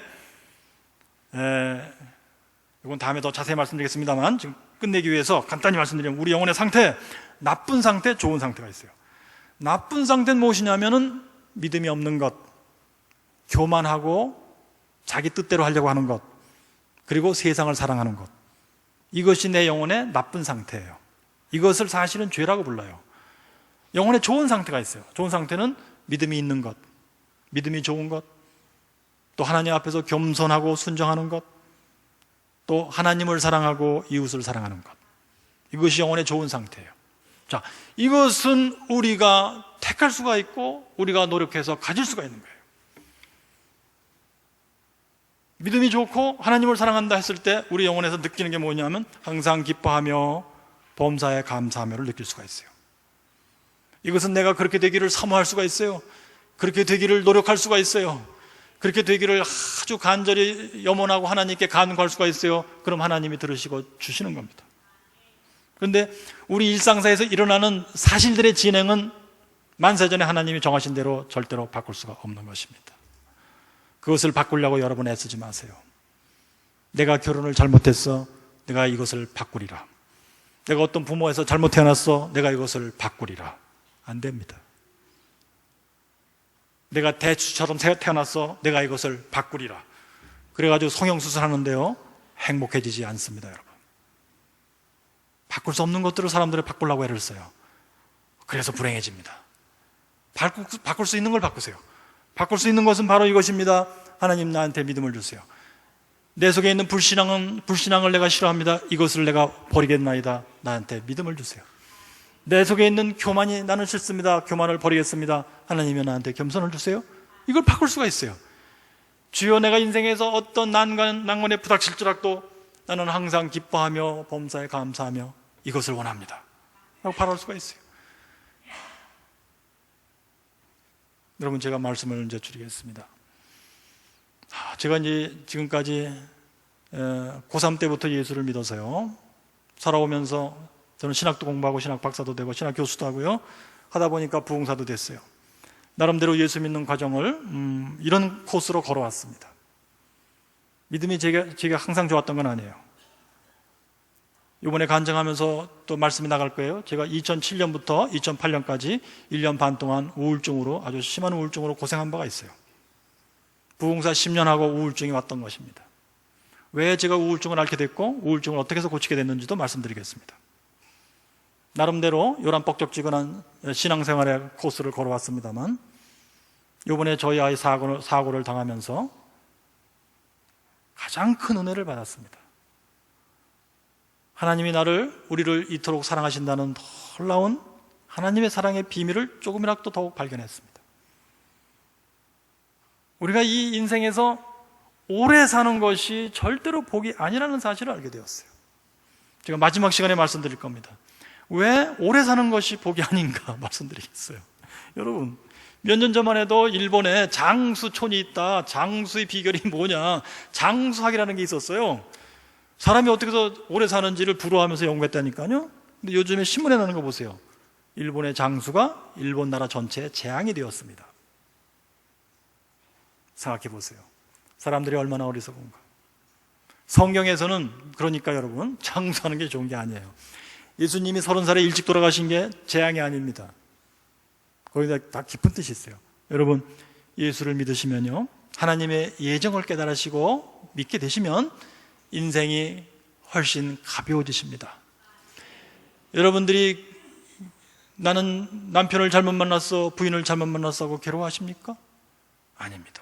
이건 다음에 더 자세히 말씀드리겠습니다만 지금 끝내기 위해서 간단히 말씀드리면, 우리 영혼의 상태, 나쁜 상태, 좋은 상태가 있어요. 나쁜 상태는 무엇이냐면은 믿음이 없는 것, 교만하고 자기 뜻대로 하려고 하는 것, 그리고 세상을 사랑하는 것, 이것이 내 영혼의 나쁜 상태예요. 이것을 사실은 죄라고 불러요. 영혼의 좋은 상태가 있어요. 좋은 상태는 믿음이 있는 것, 믿음이 좋은 것, 또 하나님 앞에서 겸손하고 순종하는 것, 또 하나님을 사랑하고 이웃을 사랑하는 것, 이것이 영혼의 좋은 상태예요. 자, 이것은 우리가 택할 수가 있고 우리가 노력해서 가질 수가 있는 거예요. 믿음이 좋고 하나님을 사랑한다 했을 때 우리 영혼에서 느끼는 게 뭐냐면 항상 기뻐하며 범사에 감사하며를 느낄 수가 있어요. 이것은 내가 그렇게 되기를 사모할 수가 있어요. 그렇게 되기를 노력할 수가 있어요. 그렇게 되기를 아주 간절히 염원하고 하나님께 간구할 수가 있어요. 그럼 하나님이 들으시고 주시는 겁니다. 그런데 우리 일상사에서 일어나는 사실들의 진행은 만세전에 하나님이 정하신 대로 절대로 바꿀 수가 없는 것입니다. 그것을 바꾸려고 여러분 애쓰지 마세요. 내가 결혼을 잘못했어, 내가 이것을 바꾸리라. 내가 어떤 부모에서 잘못 태어났어, 내가 이것을 바꾸리라. 안 됩니다. 내가 대추처럼 태어났어, 내가 이것을 바꾸리라. 그래가지고 성형수술하는데요, 행복해지지 않습니다, 여러분. 바꿀 수 없는 것들을 사람들이 바꾸려고 애를 써요. 그래서 불행해집니다. 바꿀 수 있는 걸 바꾸세요. 바꿀 수 있는 것은 바로 이것입니다. 하나님, 나한테 믿음을 주세요. 내 속에 있는 불신앙을 내가 싫어합니다. 이것을 내가 버리겠나이다. 나한테 믿음을 주세요. 내 속에 있는 교만이 나는 싫습니다. 교만을 버리겠습니다. 하나님이 나한테 겸손을 주세요. 이걸 바꿀 수가 있어요. 주여, 내가 인생에서 어떤 난관에 부닥칠지라도 나는 항상 기뻐하며 범사에 감사하며 이것을 원합니다. 라고 바라볼 수가 있어요. 여러분, 제가 말씀을 이제 줄이겠습니다. 제가 이제 지금까지 고3 때부터 예수를 믿어서요, 살아오면서 저는 신학도 공부하고 신학 박사도 되고 신학 교수도 하고요, 하다 보니까 부흥사도 됐어요. 나름대로 예수 믿는 과정을 이런 코스로 걸어왔습니다. 믿음이 제가 항상 좋았던 건 아니에요. 이번에 간증하면서 또 말씀이 나갈 거예요. 제가 2007년부터 2008년까지 1년 반 동안 우울증으로, 아주 심한 우울증으로 고생한 바가 있어요. 부흥사 10년 하고 우울증이 왔던 것입니다. 왜 제가 우울증을 앓게 됐고 우울증을 어떻게 해서 고치게 됐는지도 말씀드리겠습니다. 나름대로 요란뻑적지근한 신앙생활의 코스를 걸어왔습니다만, 이번에 저희 아이 사고를 당하면서 가장 큰 은혜를 받았습니다. 하나님이 우리를 이토록 사랑하신다는 놀라운 하나님의 사랑의 비밀을 조금이라도 더욱 발견했습니다. 우리가 이 인생에서 오래 사는 것이 절대로 복이 아니라는 사실을 알게 되었어요. 제가 마지막 시간에 말씀드릴 겁니다. 왜 오래 사는 것이 복이 아닌가 말씀드리겠어요. 여러분, 몇 년 전만 해도 일본에 장수촌이 있다. 장수의 비결이 뭐냐? 장수학이라는 게 있었어요. 사람이 어떻게 해서 오래 사는지를 부러워하면서 연구했다니까요. 근데 요즘에 신문에 나는 거 보세요. 일본의 장수가 일본 나라 전체에 재앙이 되었습니다. 생각해 보세요. 사람들이 얼마나 어리석은가. 성경에서는 그러니까 여러분, 장수하는 게 좋은 게 아니에요. 예수님이 30살에 일찍 돌아가신 게 재앙이 아닙니다. 거기다 다 깊은 뜻이 있어요. 여러분, 예수를 믿으시면요, 하나님의 예정을 깨달으시고 믿게 되시면 인생이 훨씬 가벼워지십니다. 여러분들이 나는 남편을 잘못 만났어, 부인을 잘못 만났어 하고 괴로워하십니까? 아닙니다.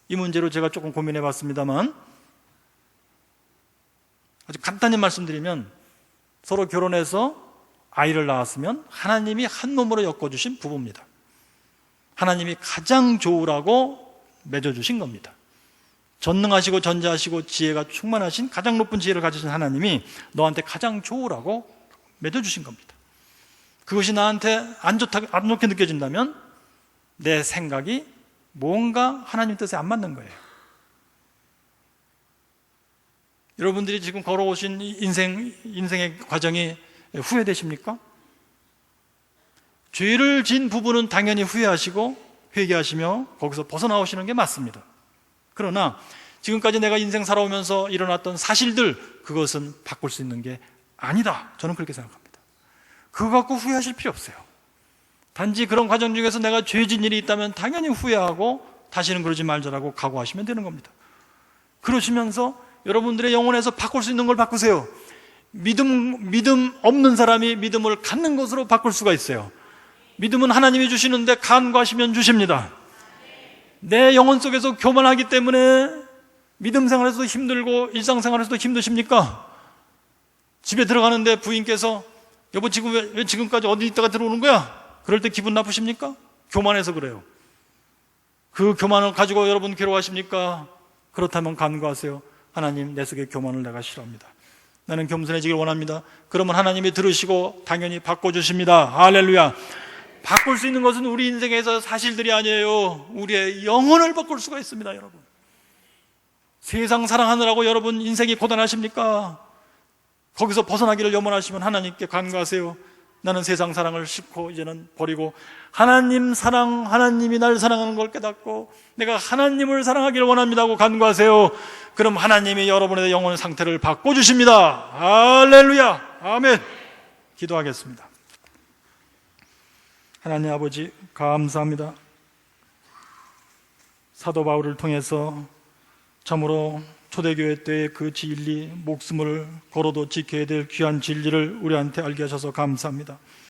이 문제로 제가 조금 고민해 봤습니다만, 아주 간단히 말씀드리면, 서로 결혼해서 아이를 낳았으면 하나님이 한 몸으로 엮어주신 부부입니다. 하나님이 가장 좋으라고 맺어주신 겁니다. 전능하시고 전자하시고 지혜가 충만하신 가장 높은 지혜를 가지신 하나님이 너한테 가장 좋으라고 맺어주신 겁니다. 그것이 나한테 안 좋게 느껴진다면 내 생각이 뭔가 하나님 뜻에 안 맞는 거예요. 여러분들이 지금 걸어오신 인생의 과정이 후회되십니까? 죄를 진 부부는 당연히 후회하시고 회개하시며 거기서 벗어나오시는 게 맞습니다. 그러나 지금까지 내가 인생 살아오면서 일어났던 사실들, 그것은 바꿀 수 있는 게 아니다. 저는 그렇게 생각합니다. 그거 갖고 후회하실 필요 없어요. 단지 그런 과정 중에서 내가 죄진 일이 있다면 당연히 후회하고 다시는 그러지 말자라고 각오하시면 되는 겁니다. 그러시면서 여러분들의 영혼에서 바꿀 수 있는 걸 바꾸세요. 믿음 없는 사람이 믿음을 갖는 것으로 바꿀 수가 있어요. 믿음은 하나님이 주시는데 간구하시면 주십니다. 내 영혼 속에서 교만하기 때문에 믿음 생활에서도 힘들고 일상생활에서도 힘드십니까? 집에 들어가는데 부인께서 여보 지금 왜 지금까지 어디 있다가 들어오는 거야? 그럴 때 기분 나쁘십니까? 교만해서 그래요. 그 교만을 가지고 여러분 괴로워하십니까? 그렇다면 간구하세요. 하나님, 내 속의 교만을 내가 싫어합니다. 나는 겸손해지길 원합니다. 그러면 하나님이 들으시고 당연히 바꿔주십니다. 할렐루야. 바꿀 수 있는 것은 우리 인생에서 사실들이 아니에요. 우리의 영혼을 바꿀 수가 있습니다. 여러분, 세상 사랑하느라고 여러분 인생이 고단하십니까? 거기서 벗어나기를 염원하시면 하나님께 간구하세요. 나는 세상 사랑을 싫고 이제는 버리고 하나님 사랑, 하나님이 날 사랑하는 걸 깨닫고 내가 하나님을 사랑하기를 원합니다 하고 간구하세요. 그럼 하나님이 여러분의 영혼 상태를 바꿔주십니다. 할렐루야. 아멘. 기도하겠습니다. 하나님 아버지, 감사합니다. 사도 바울을 통해서 참으로 초대교회 때의 그 진리, 목숨을 걸어도 지켜야 될 귀한 진리를 우리한테 알게 하셔서 감사합니다.